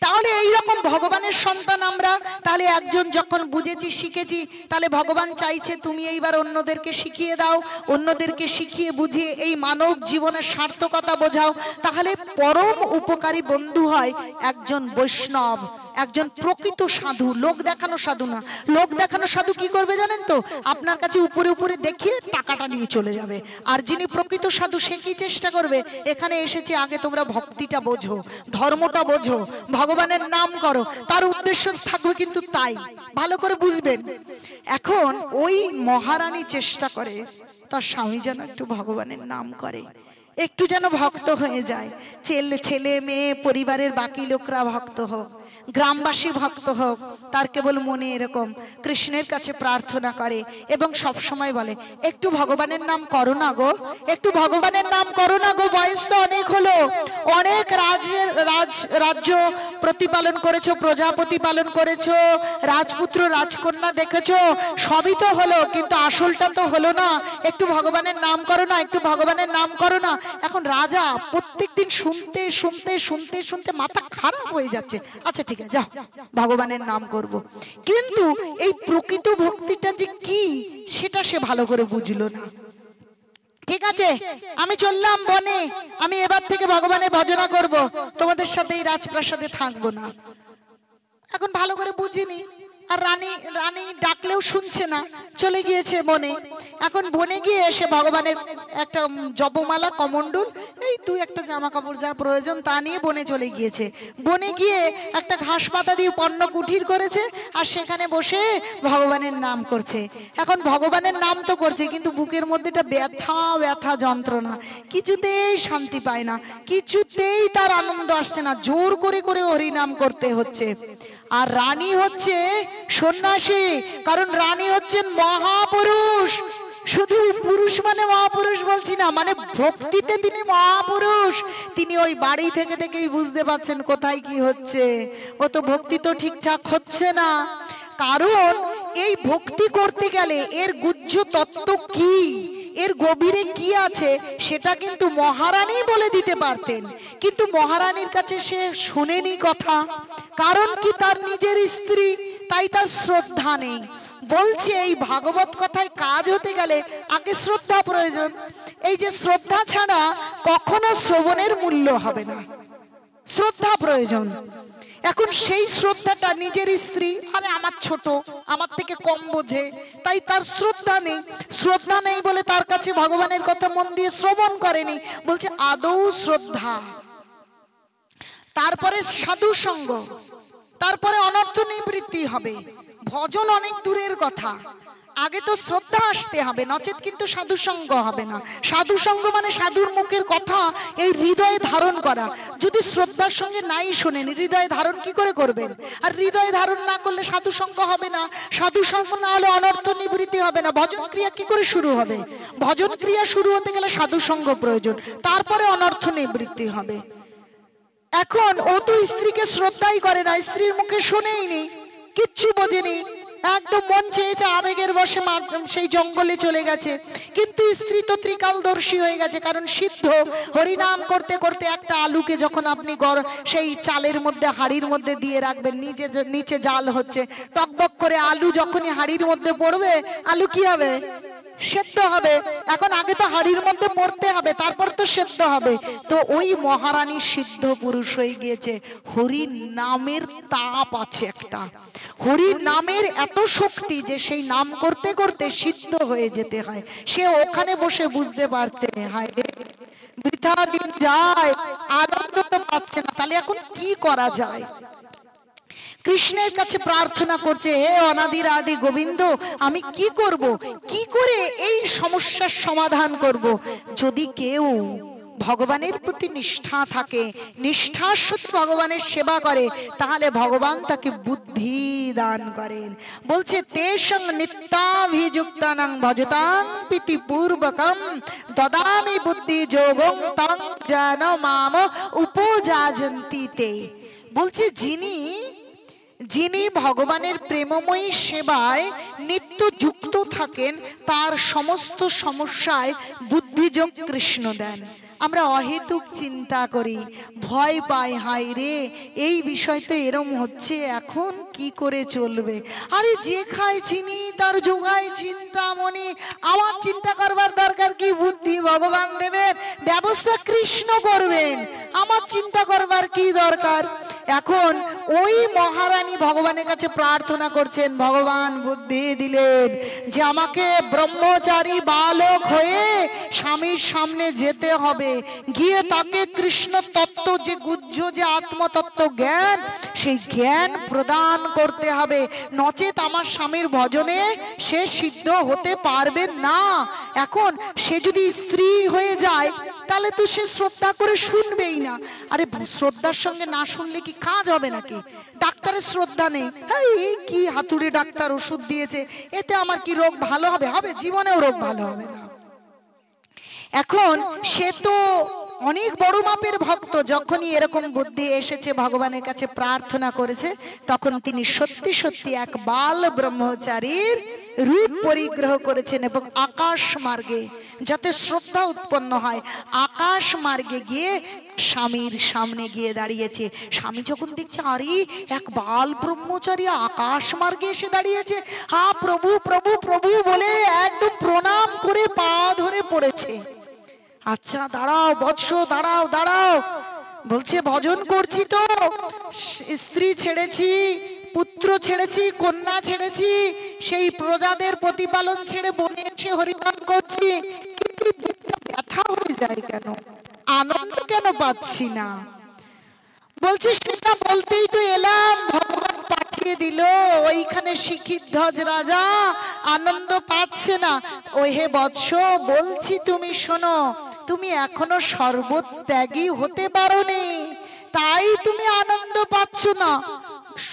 তাহলে এইরকম ভগবানের সন্তান আমরা। তাহলে একজন যখন বুঝেছি, শিখেছি, তাহলে ভগবান চাইছে তুমি এইবার অন্যদেরকে শিখিয়ে দাও, অন্যদেরকে শিখিয়ে বুঝিয়ে এই মানব জীবনের সার্থকতা বোঝাও। তাহলে পরম উপকারী বন্ধু হয় একজন বৈষ্ণব, একজন প্রকৃত সাধু। লোক দেখানো সাধু না। লোক দেখানো সাধু কি করবে জানেন তো? আপনার কাছে উপরে উপরে দেখিয়ে টাকাটা নিয়ে চলে যাবে। আর যিনি প্রকৃত সাধু সে কি চেষ্টা করবে? এখানে এসেছে, আগে তোমরা ভক্তিটা বোঝো, ধর্মটা বোঝো, ভগবানের নাম করো, তার উদ্দেশ্য থাকবে কিন্তু তাই। ভালো করে বুঝবেন। এখন ওই মহারানী চেষ্টা করে তার স্বামী যেন একটু ভগবানের নাম করে, একটু যেন ভক্ত হয়ে যায়, ছেলে মেয়ে পরিবারের বাকি লোকরা ভক্ত হোক। গ্রামবাসী ভক্ত হোক, তার কেবল মনে এরকম কৃষ্ণের কাছে প্রার্থনা করে এবং সব সময় বলে একটু ভগবানের নাম করো না গো, একটু ভগবানের নাম করো না গো, বয়স তো অনেক হলো, অনেক রাজ্য প্রতিপালন করেছো, প্রজাপতি পালন করেছো, রাজপুত্র রাজকন্যা দেখেছো, সবই তো হলো, কিন্তু আসলটা তো হলো না, একটু ভগবানের নাম করো না, একটু ভগবানের নাম করো না। এখন রাজা প্রত্যেকদিন শুনতে শুনতে শুনতে শুনতে মাথা খারাপ হয়ে যাচ্ছে। আচ্ছা ঠিক আছে, যাও ভগবানের নাম করব, কিন্তু এই প্রকৃত ভক্তিটা যে কি সেটা সে ভালো করে বুঝলো না। ঠিক আছে, আমি চললাম বনে, আমি এবার থেকে ভগবানের ভজনা করব, তোমাদের সাথে এই রাজপ্রাসাদে থাকবো না। এখন ভালো করে বুঝিনি, আর রানী ডাকলেও শুনছে না, চলে গিয়েছে বনে। এখন বনে গিয়ে এসে ভগবানের একটা জপমালা, কমণ্ডল, এই তুই একটা জামা কাপড় যা প্রয়োজন তা নিয়ে বনে চলে গিয়েছে। বনে গিয়ে একটা ঘাস পাতা দিয়ে পণ্য কুঠির করেছে, আর সেখানে বসে ভগবানের নাম করছে। এখন ভগবানের নাম তো করছে, কিন্তু বুকের মধ্যে একটা ব্যথা ব্যথা যন্ত্রণা, কিছুতেই শান্তি পায় না, কিছুতেই তার আনন্দ আসছে না, জোর করে করে হরিনাম করতে হচ্ছে। আর রানী হচ্ছে সন্ন্যাসী, কারণ রানী হচ্ছেন মহাপুরুষ। শুধু পুরুষ মানে মহাপুরুষ বলছি না, মানে ভক্তিতে তিনি মহাপুরুষ। তিনি ওই বাড়ি থেকে থেকেই বুঝতে পারছেন কোথায় কি হচ্ছে, ও তো ভক্তি তো ঠিকঠাক হচ্ছে না। কারণ এই ভক্তি করতে গেলে এর গুহ্য তত্ত্ব কি, এর গভীরে কি আছে, সেটা কিন্তু মহারানী বলে দিতে পারতেন, কিন্তু মহারানীর কাছে সে শোনেনি কথা। কারণ কি, তার নিজের স্ত্রী, তাই তার শ্রদ্ধা নেই। বলছে এই ভাগবত কথায় কাজ হতে গেলে আগে শ্রদ্ধা প্রয়োজন। এই যে শ্রদ্ধা ছাড়া কখনো শ্রবণের মূল্য হবে না, শ্রদ্ধা প্রয়োজন। এখন সেই শ্রদ্ধাটা নিজের স্ত্রী, আরে আমার ছোট, আমার থেকে কম বোঝে, তাই তার শ্রদ্ধা নেই। শ্রদ্ধা নেই বলে তার কাছে ভগবানের কথা মন দিয়ে শ্রবণ করেনি। বলছে আদৌ শ্রদ্ধা, তারপরে সাধু সঙ্গ, তারপরে অনর্থ নিবৃত্তি হবে। ভজন অনেক দূরের কথা, আগে তো শ্রদ্ধা আসতে হবে, নচেত কিন্তু সাধু সঙ্গ হবে না। সাধু সঙ্গ মানে সাধুর মুখের কথা এই হৃদয়ে ধারণ করা। যদি শ্রদ্ধার সঙ্গে নাই শোনেন, হৃদয়ে ধারণ কি করে করবেন? আর হৃদয়ে ধারণ না করলে সাধু সঙ্গ হবে না, সাধু সঙ্গ না হলে অনর্থ নিবৃত্তি হবে না। ভজন ক্রিয়া কি করে শুরু হবে? ভজন ক্রিয়া শুরু হতে গেলে সাধু সঙ্গ প্রয়োজন, তারপরে অনর্থ নিবৃত্তি হবে। এখন ও তো স্ত্রীকে শ্রদ্ধাই করে না, স্ত্রীর মুখে শোনেইনি, কিচ্ছু বোঝেনি, একদম মন চেয়েছে, আবেগের বশে সেই জঙ্গলে চলে গেছে। কিন্তু স্ত্রী তো ত্রিকালদর্শী হয়ে গেছে, কারণ সিদ্ধ। হরিনাম করতে করতে একটা আলুকে যখন আপনি সেই চালের মধ্যে, হাড়ির মধ্যে দিয়ে রাখবেন, নিচে জাল হচ্ছে, টকবক করে আলু যখনই হাড়ির মধ্যে পড়বে, আলু কি হবে? সেদ্ধ হবে। এখন আগে তো হাড়ির মধ্যে পড়তে হবে, তারপর তো সেদ্ধ হবে। তো ওই মহারানী সিদ্ধ পুরুষ হয়ে গিয়েছে। হরি নামের তাপ আছে একটা, হরি নামের এত শক্তি যে সেই নাম করতে করতে সিদ্ধ হয়ে যেতে হয়। সে ওখানে বসে বুঝতে পারছে, হায় রে বৃথা দিন যায়, আনন্দ তো পাচ্ছে না, তাহলে এখন কি করা যায়? কৃষ্ণের কাছে প্রার্থনা করছে, হে অনাদির আদি গোবিন্দ, আমি কি করব, কি করে এই সমস্যার সমাধান করব? যদি কেউ ভগবানের প্রতি নিষ্ঠা থাকে, নিষ্ঠার সাথে ভগবানের সেবা করে, তাহলে ভগবান তাকে বুদ্ধি দান করেন। বলছে তেষং নিত্যাভিযুক্তানাং ভজতাং প্রীতি পূর্বকম দদামি বুদ্ধি যোগং তং জন মাম উপজাযন্তি তে। বলছে যিনি ভগবানের প্রেমময়ী সেবায় নিত্য যুক্ত থাকেন, তার সমস্ত সমস্যায় বুদ্ধিযোগ কৃষ্ণ দেন। আমরা অহেতুক চিন্তা করি, ভয় পাই, হাই রে এই বিষয় তো এরম হচ্ছে, এখন কি করে চলবে? আরে যে খায় চিনি তার যোগায় চিন্তামণি, আমার চিন্তা করবার দরকার কি? বুদ্ধি ভগবান দেবেন, ব্যবস্থা কৃষ্ণ করবেন, আমার চিন্তা করবার কি দরকার? এখন ওই মহারানী ভগবানের কাছে প্রার্থনা করছেন, ভগবান বুদ্ধি দিলেন যে আমাকে ব্রহ্মচারী বালক হয়ে স্বামীর সামনে যেতে হবে, গিয়ে তাকে কৃষ্ণ তত্ত্ব যে গুহ্য যে আত্মতত্ত্ব জ্ঞান, সেই জ্ঞান প্রদান করতে হবে, নচেত আমার স্বামীর ভজনে সে সিদ্ধ হতে পারবে না। এখন সে যদি স্ত্রী হয়ে যায়, তাহলে তো সে শ্রদ্ধা করে শুনবেই না। আরে শ্রদ্ধার সঙ্গে না শুনলে কি কাজ হবে নাকি? ডাক্তারের শ্রদ্ধা নেই, এই কি হাতুড়ি ডাক্তার ওষুধ দিয়েছে, এতে আমার কি রোগ ভালো হবে? হবে, জীবনেও রোগ ভালো হবে না। এখন সে তো অনেক বড় মাপের ভক্ত, যখনই এরকম বুদ্ধি এসেছে ভগবানের কাছে প্রার্থনা করেছে, তখন তিনি সত্যি সত্যি এক বাল ব্রহ্মচারীর রূপ পরিগ্রহ করেছেন এবং আকাশ মার্গে যাতে শ্রদ্ধা উৎপন্ন হয়, আকাশ মার্গে গিয়ে স্বামীর সামনে গিয়ে দাঁড়িয়েছে। স্বামী যখন দেখছে আরে এক বাল ব্রহ্মচারী আকাশ মার্গে এসে দাঁড়িয়েছে, হা প্রভু প্রভু প্রভু বলে একদম প্রণাম করে পা ধরে পড়েছে। আচ্ছা দাঁড়াও বৎস, দাঁড়াও দাঁড়াও। বলছে ভজন করছি তো, স্ত্রী ছেড়েছি, পুত্র ছেড়েছি, কন্যা ছেড়েছি, সেই প্রজাদের প্রতিপালন ছেড়ে বনে এসে হরিনাম করছি, কিন্তু ব্যথা হয়ে যায় কেন, আনন্দ কেন পাচ্ছি না? বলছে সেটা বলতেই তো এলাম, ভগবান পাঠিয়ে দিল, ওইখানে শিখিধ্বজ রাজা আনন্দ পাচ্ছে না। ওই হে বৎস বলছি তুমি শোনো, তুমি এখনো সর্বত্যাগী হতে পারোনি, তাই তুমি আনন্দ পাচ্ছ না।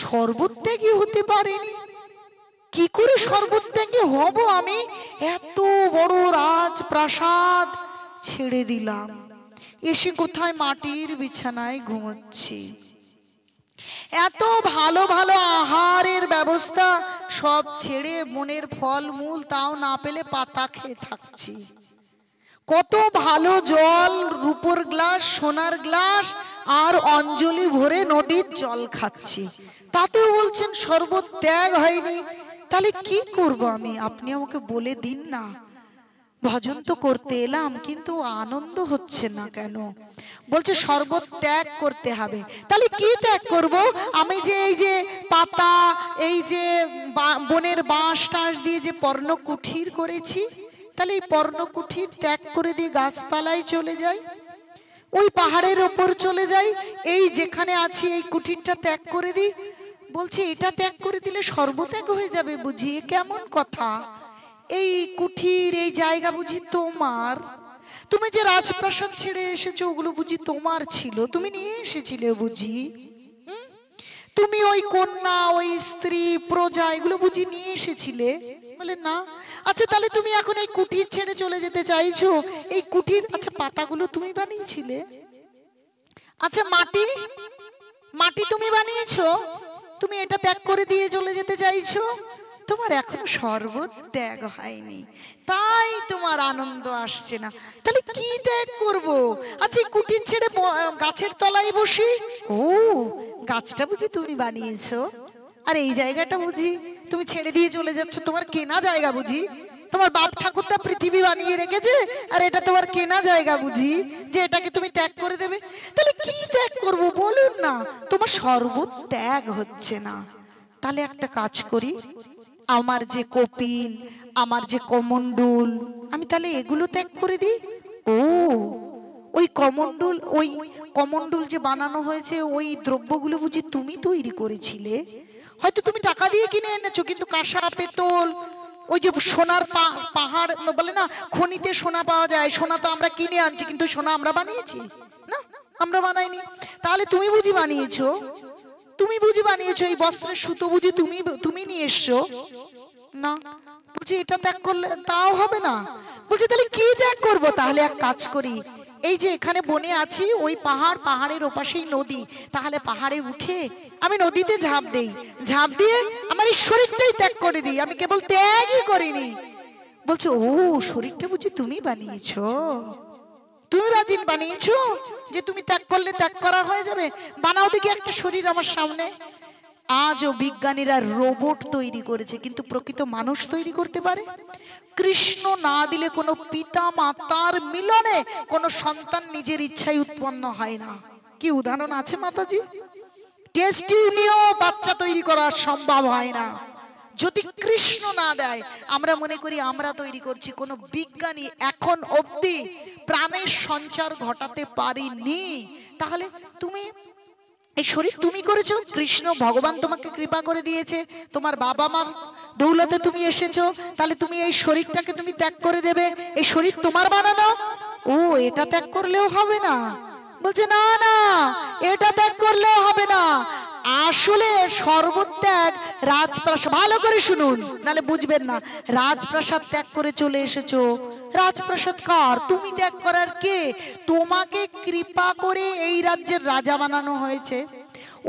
সর্বত্যাগী হতে পারিনি? কি করে সর্বত্যাগী হব আমি? এত বড় রাজপ্রাসাদ ছেড়ে দিলাম, এসে কোথায় মাটির বিছানায় ঘুমোচ্ছি। এত ভালো ভালো আহারের ব্যবস্থা সব ছেড়ে মনের ফল মূল তাও না পেলে পাতা খেয়ে থাকছি। কত ভালো জল, রূপোর গ্লাস, সোনার গ্লাস আর অঞ্জলি ভরে নদীর জল খাচ্ছি, তাতেও বলছেন সর্বত্যাগ হয়নি। তাহলে কি করব আমি? আপনি আমাকে বলে দিন না। ভজন তো করতে এলাম কিন্তু আনন্দ হচ্ছে না কেন? বলছে সর্বত্যাগ করতে হবে। তাহলে কি ত্যাগ করব? আমি যে এই যে পাতা, এই যে বনের বাঁশ টাঁশ দিয়ে যে পর্ণকুঠির করেছি, তাহলে এই পর্ণকুঠির ত্যাগ করে দিয়ে গাছপালায় চলে যাই, ওই পাহাড়ের ওপর চলে যাই, এই যেখানে আছি এই কুঠিরটা ত্যাগ করে দিই। বলছে এটা ত্যাগ করে দিলে সর্বত্যাগ হয়ে যাবে বুঝি? কেমন কথা? এই কুঠির, এই জায়গা বুঝি তোমার? তুমি যে রাজপ্রাসাদ ছেড়ে এসেছো ওগুলো বুঝি তোমার ছিল? তুমি নিয়ে এসেছিলে বুঝি? তুমি ওই কন্যা, ওই স্ত্রী, প্রজা এগুলো বুঝি নিয়ে এসেছিলে? বলে না। আচ্ছা তাহলে তুমি এখন এই কুঠির ছেড়ে চলে যেতে চাইছো, এই কুঠির আচ্ছা পাতাগুলো তুমি বানিয়েছিলে? আচ্ছা মাটি, মাটি তুমি বানিয়েছো, তুমি এটা ত্যাগ করে দিয়ে চলে যেতে চাইছো? তোমার এখনো সর্বত্যাগ হয়নি, তাই তোমার আনন্দ আসছে না। তাহলে কি ত্যাগ করব? আচ্ছা এই কুঠির ছেড়ে গাছের তলায় বসি, ও গাছটা বুঝি তুমি বানিয়েছো, আর এই জায়গাটা বুঝি তুমি ছেড়ে দিয়ে চলে যাচ্ছ, তোমার কেনা জায়গা বুঝি? তোমার বাপ ঠাকুরদা পৃথিবী বানিয়ে রেখেছে, আর এটা তোমার কেনা জায়গা বুঝি যে এটাকে তুমি ত্যাগ করে দেবে? তাহলে কি ত্যাগ করব বলুন না? তোমার সর্বত্যাগ হচ্ছে না। তাহলে একটা কাজ করি, আমার যে কপিন, আমার যে কমণ্ডল, আমি তাহলে এগুলো ত্যাগ করে দিই। ও ওই কমণ্ডল, ওই কমণ্ডল যে বানানো হয়েছে ওই দ্রব্যগুলো বুঝি তুমি তৈরি করেছিলে? হয়তো তুমি টাকা দিয়ে কিনে এনেছো, কিন্তু কাঁসা পেতল, ওই যে সোনার পাহাড় বলে না, খনিতে সোনা পাওয়া যায়, সোনা তো আমরা কিনে আনছি, কিন্তু সোনা আমরা বানিয়েছি না, আমরা বানাইনি। তাহলে তুমি বুঝি বানিয়েছো? তুমি বুঝি বানিয়েছো? এই বস্ত্রের সুতো বুঝি তুমি নিয়ে এসছো? না। বলছি এটা ত্যাগ করলে তাও হবে না। বলছি তাহলে কি ত্যাগ করব? তাহলে এক কাজ করি, এই যে এখানে বনে আছি, ওই পাহাড়, পাহাড়ের ওপাশেই নদী, তাহলে পাহাড়ে উঠে আমি নদীতে ঝাঁপ দেই, ঝাঁপ দিয়ে আমার এই শরীরটাই ত্যাগ করে দিই, আমি কেবল ত্যাগই করিনি। বলছে ও শরীরটা বুঝি তুমি বানিয়েছো? তুমি রাজিন বানিয়েছো যে তুমি ত্যাগ করলে ত্যাগ করা হয়ে যাবে? বানাও দেখি একটা শরীর আমার সামনে। আজও বিজ্ঞানীরা রোবট তৈরি করেছে, কিন্তু প্রকৃত মানুষ তৈরি করতে পারে? কৃষ্ণ না দিলে কোনো পিতা মাতার মিলনে কোনো সন্তান নিজের ইচ্ছায় উৎপন্ন হয় না। কি উদাহরণ আছে মাতাজি? টেস্ট টিউব নিয়েও বাচ্চা তৈরি করা সম্ভব হয় না যদি কৃষ্ণ না দেয়। আমরা মনে করি আমরা তৈরি করছি, কোনো বিজ্ঞানী এখন অবধি প্রাণের সঞ্চার ঘটাতে পারিনি। তাহলে তুমি এই শরীর তুমি করেছো, কৃষ্ণ ভগবান তোমাকে কৃপা করে দিয়েছে, তোমার বাবা মার দৌলতে তুমি এসেছো, তাহলে তুমি এই শরীরটাকে তুমি ত্যাগ করে দেবে? এই শরীর তোমার বানানো? ও এটা ত্যাগ করলেও হবে না? বলছে না না, এটা ত্যাগ করলেও হবে না। আসলে সর্বত্যাগ রাজপ্রাসাদ, ভালো করে শুনুন নালে বুঝবেন না। রাজপ্রাসাদ ত্যাগ করে চলে এসেছো, রাজপ্রাসাদ কার? তুমি ত্যাগ করার কে? তোমাকে কৃপা করে এই রাজ্যের রাজা বানানো হয়েছে।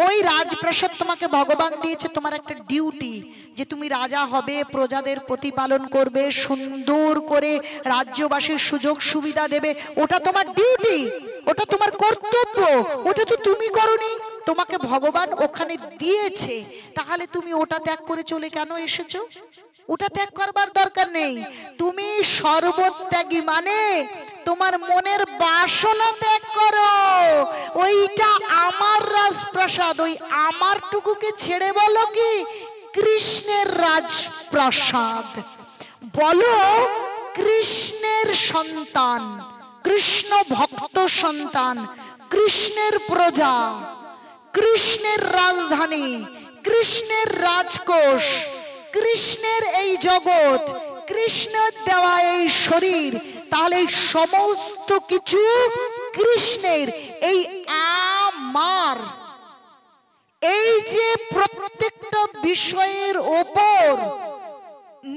ওই রাজপ্রাসাদ তোমাকে ভগবান দিয়েছে, তোমার একটা ডিউটি যে তুমি রাজা হবে, প্রজাদের প্রতিপালন করবে, সুন্দর করে রাজ্যবাসীর সুযোগ সুবিধা দেবে। ওটা তোমার ডিউটি, ওটা তোমার কর্তব্য। ওটা তো তুমি করনি, তোমাকে ভগবান ওখানে দিয়েছে। তাহলে তুমি ওটা ত্যাগ করে চলে কেন এসেছো? ওটা ত্যাগ করবার দরকার নেই। তুমি সর্বত্যাগী মানে তোমার মনের বাসনা ত্যাগ করো। ওইটা আমার রাজপ্রাসাদ, ওই আমারটুকুকে ছেড়ে বলো কি কৃষ্ণের রাজপ্রাসাদ। বলো কৃষ্ণের সন্তান, কৃষ্ণ ভক্ত সন্তান, কৃষ্ণের প্রজা, কৃষ্ণের রাজধানী, কৃষ্ণের রাজকোষ, কৃষ্ণের এই জগৎ, কৃষ্ণের দেওয়া এই শরীর। তাহলে এই সমস্ত কিছু কৃষ্ণের, এই আমার। এই যে প্রত্যেকটা বিষয়ের ওপর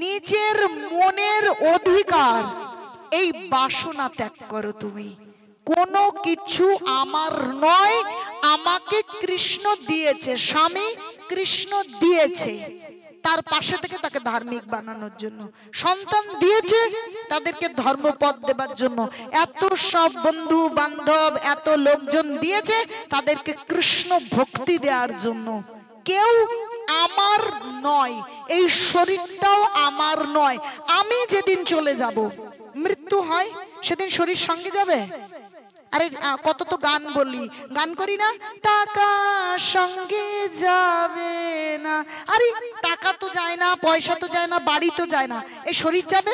নিজের মনের অধিকার, এই বাসনা ত্যাগ করো তুমি। কোনো কিছু আমার নয়, আমাকে কৃষ্ণ দিয়েছে, স্বামী কৃষ্ণ দিয়েছে তার পাশে থেকে তাকে ধার্মিক বানানোর জন্য, সন্তান দিয়েছে তাদেরকে ধর্মপদ দেবার জন্য, এত সব বন্ধু বান্ধব এত লোকজন দিয়েছে তাদেরকে কৃষ্ণ ভক্তি দেওয়ার জন্য। কেউ আমার নয়, এই শরীরটাও আমার নয়। আমি যেদিন চলে যাব, মৃত্যু হয়, সেদিন শরীর সঙ্গে যাবে। আরে কত তো গান বলি, গান করি না, টাকা সঙ্গে যাবে না। আরে টাকা তো যায় না, পয়সা তো যায় না, বাড়ি তো যায় না, এই শরীর যাবে?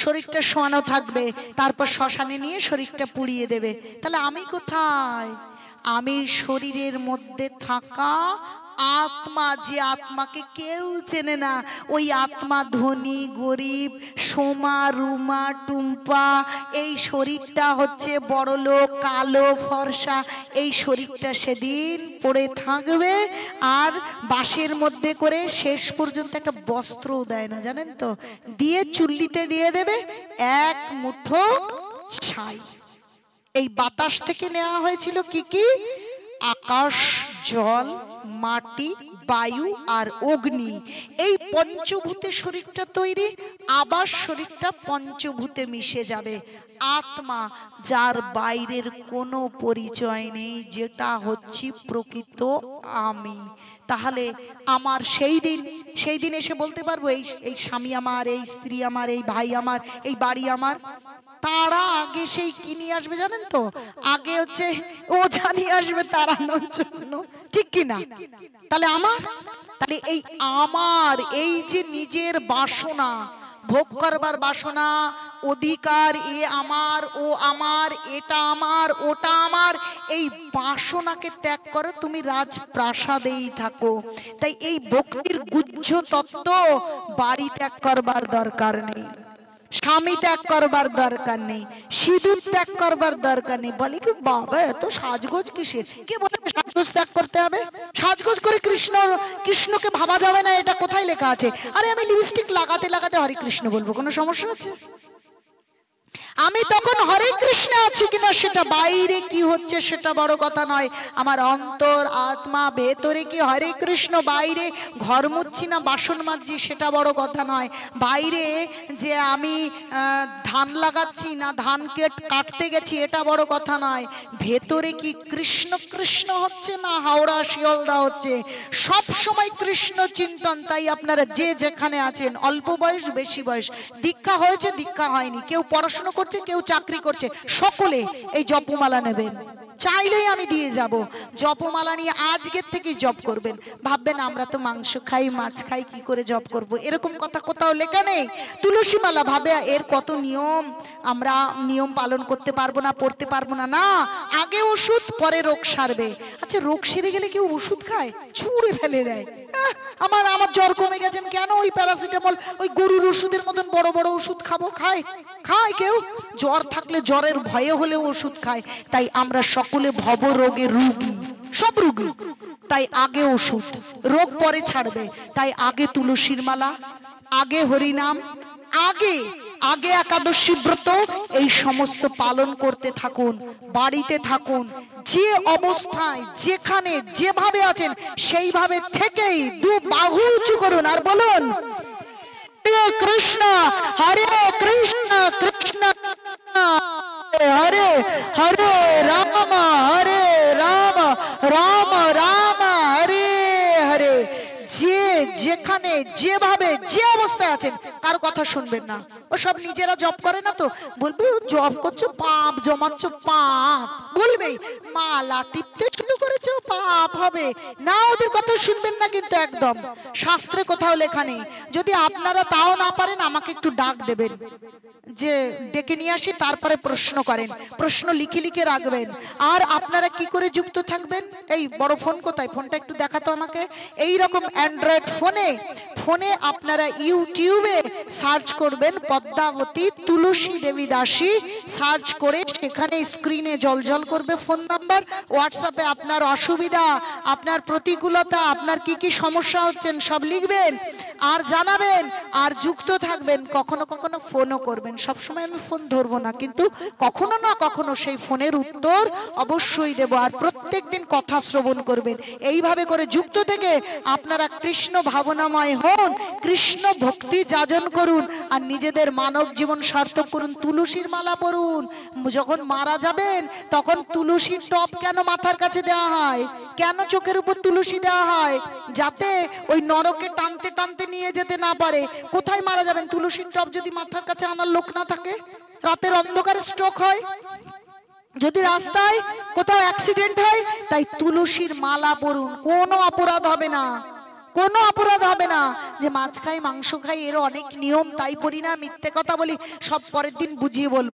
শরীরটা শোয়ানো থাকবে, তারপর শ্মশানে নিয়ে শরীরটা পুড়িয়ে দেবে। তাহলে আমি কোথায়? আমি শরীরের মধ্যে থাকা আত্মা, যে আত্মাকে কেউ চেনে না। ওই আত্মা ধনী গরিব, সোমা রুমা টুম্পা, এই শরীরটা হচ্ছে বড় লোক কালো ফর্সা, এই শরীরটা সেদিন পড়ে থাকবে। আর বাঁশের মধ্যে করে শেষ পর্যন্ত একটা বস্ত্রও দেয় না, জানেন তো, দিয়ে চুল্লিতে দিয়ে দেবে এক মুঠো ছাই। এই বাতাস থেকে নেওয়া হয়েছিল কি কি? আকাশ, জল, মাটি, বায়ু আর অগ্নি। এই পঞ্চভূতে শরীরটা তৈরি, আবার শরীরটা পঞ্চভূতে মিশে যাবে। আত্মা, যার বাইরের কোনো পরিচয় নেই, যেটা হচ্ছে প্রকৃত আমি। তাহলে আমার সেই দিন এসে বলতে পারবো এই স্বামী আমার, এই স্ত্রী আমার, এই ভাই আমার, এই বাড়ি আমার। তারা আগে সেই কি নিয়ে আসবে জানেন তো? আগে হচ্ছে ও জানিয়ে আসবে তাড়ানোর জন্য, ঠিক কিনা? তাহলে তাহলে এই আমার, এই যে নিজের বাসনা, ভোগ করবার বাসনা, অধিকার, এ আমার, ও আমার, এটা আমার, ওটা আমার, এই বাসনাকে ত্যাগ করো, তুমি রাজপ্রাসাদেই থাকো। তাই এই ভক্তির গুহ্য তত্ত্ব বাড়ি ত্যাগ করবার দরকার নেই, স্বামী ত্যাগ করবার দরকার নেই, সিঁদুর ত্যাগ করবার দরকার নেই। বলে কি বাবা এত সাজগোজ কিসের? কে বলে সাজগোজ ত্যাগ করতে হবে? সাজগোজ করে কৃষ্ণকে ভাবা যাবে না, এটা কোথায় লেখা আছে? আরে আমি লিপস্টিক লাগাতে লাগাতে হরে কৃষ্ণ বলবো, কোনো সমস্যা আছে? আমি তখন হরে কৃষ্ণ আছি কিনা সেটা বাইরে কি হচ্ছে সেটা বড় কথা নয়। আমার অন্তর আত্মা ভেতরে কি হরে কৃষ্ণ, বাইরে ঘর মুচ্ছি না বাসন মাজছি সেটা বড় কথা নয়। বাইরে যে আমি ধান লাগাচ্ছি না ধান কাটতে গেছি এটা বড় কথা নয়। ভেতরে কি কৃষ্ণ কৃষ্ণ হচ্ছে না হাওড়া শিয়ালদা হচ্ছে? সব সময় কৃষ্ণ চিন্তন। তাই আপনারা যে যেখানে আছেন, অল্প বয়স বেশি বয়স, দীক্ষা হয়েছে দীক্ষা হয়নি, কেউ পড়াশোনা করছে কেউ চাকরি করছে, সকলে এই জপমালা নেবেন, চাইলেই আমি দিয়ে যাব। জপমালা নিয়ে আজকের থেকে জপ করবেন। ভাববেন আমরা তো মাংস খাই মাছ খাই, কি করে জপ করব, এরকম কথা কোথাও লেখা নেই। তুলসী মালা, ভাবে এর কত নিয়ম, আমরা নিয়ম পালন করতে পারবো না, পড়তে পারবো না। না, আগে ওষুধ পরে রোগ সারবে। আচ্ছা রোগ সেরে গেলে কেউ ওষুধ খায়? ছুঁড়ে ফেলে দেয়, আমার আমার জ্বর কমে গেছে, কেন ওই প্যারাসিটামল ওই গরুর ওষুধের মতন বড় বড় ওষুধ খাবো? খায় খায় কেউ, জ্বর থাকলে জ্বরের ভয়ে হলেও ওষুধ খায়। তাই আমরা সকলে ভব রোগের রোগী, সব রোগী। তাই আগে ওষুধ, রোগ পরে ছাড়বে। তাই আগে তুলসীর মালা, আগে হরিনাম, আগে আগে একাদশী ব্রত, এই সমস্ত পালন করতে থাকুন, বাড়িতে থাকুন। যে অবস্থায় যেখানে যেভাবে আছেন সেইভাবে থেকেই দু বাহু উঁচু করুন আর বলুন হরে কৃষ্ণ হরে কৃষ্ণ কৃষ্ণ হরে হরে রাম হরে রাম রাম রাম হরে হরে। যে যেখানে যেভাবে যে অবস্থায় আছেন কারো কথা শুনবেন না। ও সব নিজেরা জব করে না তো বলবে জব করছো পাপ জমাচ্ছ পাপ, বলবে মালা টিপতে শুরু করেছো পাপ হবে না, ওদের কথা শুনবেন না। কিন্তু একদম শাস্ত্রে কোথাও লেখা নেই। যদি আপনারা তাও না পারেন আমাকে একটু ডাক দেবেন, যে ডেকে নিয়ে আসি, তারপরে প্রশ্ন করেন, প্রশ্ন লিখে লিখে রাখবেন। আর আপনারা কি করে যুক্ত থাকবেন? এই বড় ফোন কোথায়, ফোনটা একটু দেখাতো আমাকে। এই রকম অ্যান্ড্রয়েড ফোনে ফোনে আপনারা ইউটিউবে সার্চ করবেন পদ্মাবতী তুলসী দেবী দাসী, সার্চ করে সেখানে স্ক্রিনে জলজল করবে ফোন নাম্বার। হোয়াটসঅ্যাপে আপনার অসুবিধা, আপনার প্রতিকূলতা, আপনার কি কি সমস্যা হচ্ছেন সব লিখবেন আর জানাবেন, আর যুক্ত থাকবেন। কখনো কখনো ফোনও করবেন, সবসময় আমি ফোন ধরবো না, কিন্তু কখনো না কখনো সেই ফোনের উত্তর অবশ্যই দেব। আর প্রত্যেক দিন কথা শ্রবণ করবেন। এইভাবে করে যুক্ত থেকে আপনারা কৃষ্ণ ভাবনাময় হন, কৃষ্ণ ভক্তি যাজন করুন, আর নিজেদের মানব জীবন সার্থক করুন। তুলসীর মালা পরুন। যখন মারা যাবেন তখন তুলসীর টপ কেন মাথার কাছে দেওয়া হয়, কেন চোখের উপর তুলসী দেওয়া হয়? যাতে ওই নরকে টানতে টানতে নিয়ে যেতে না পারে। কোথায় মারা যাবেন, তুলসীর টপ যদি মাথার কাছে আনার লোক না থাকে, রাতের অন্ধকারে স্ট্রোক হয়, যদি রাস্তায় কোথাও অ্যাক্সিডেন্ট হয়, তাই তুলসীর মালা পরুন। কোনো অপরাধ হবে না, কোনো অপরাধ হবে না। যে মাছ খাই মাংস খাই এর অনেক নিয়ম তাই পড়ি না, মিথ্যে কথা বলি, সব পরের দিন বুঝিয়ে বলবো।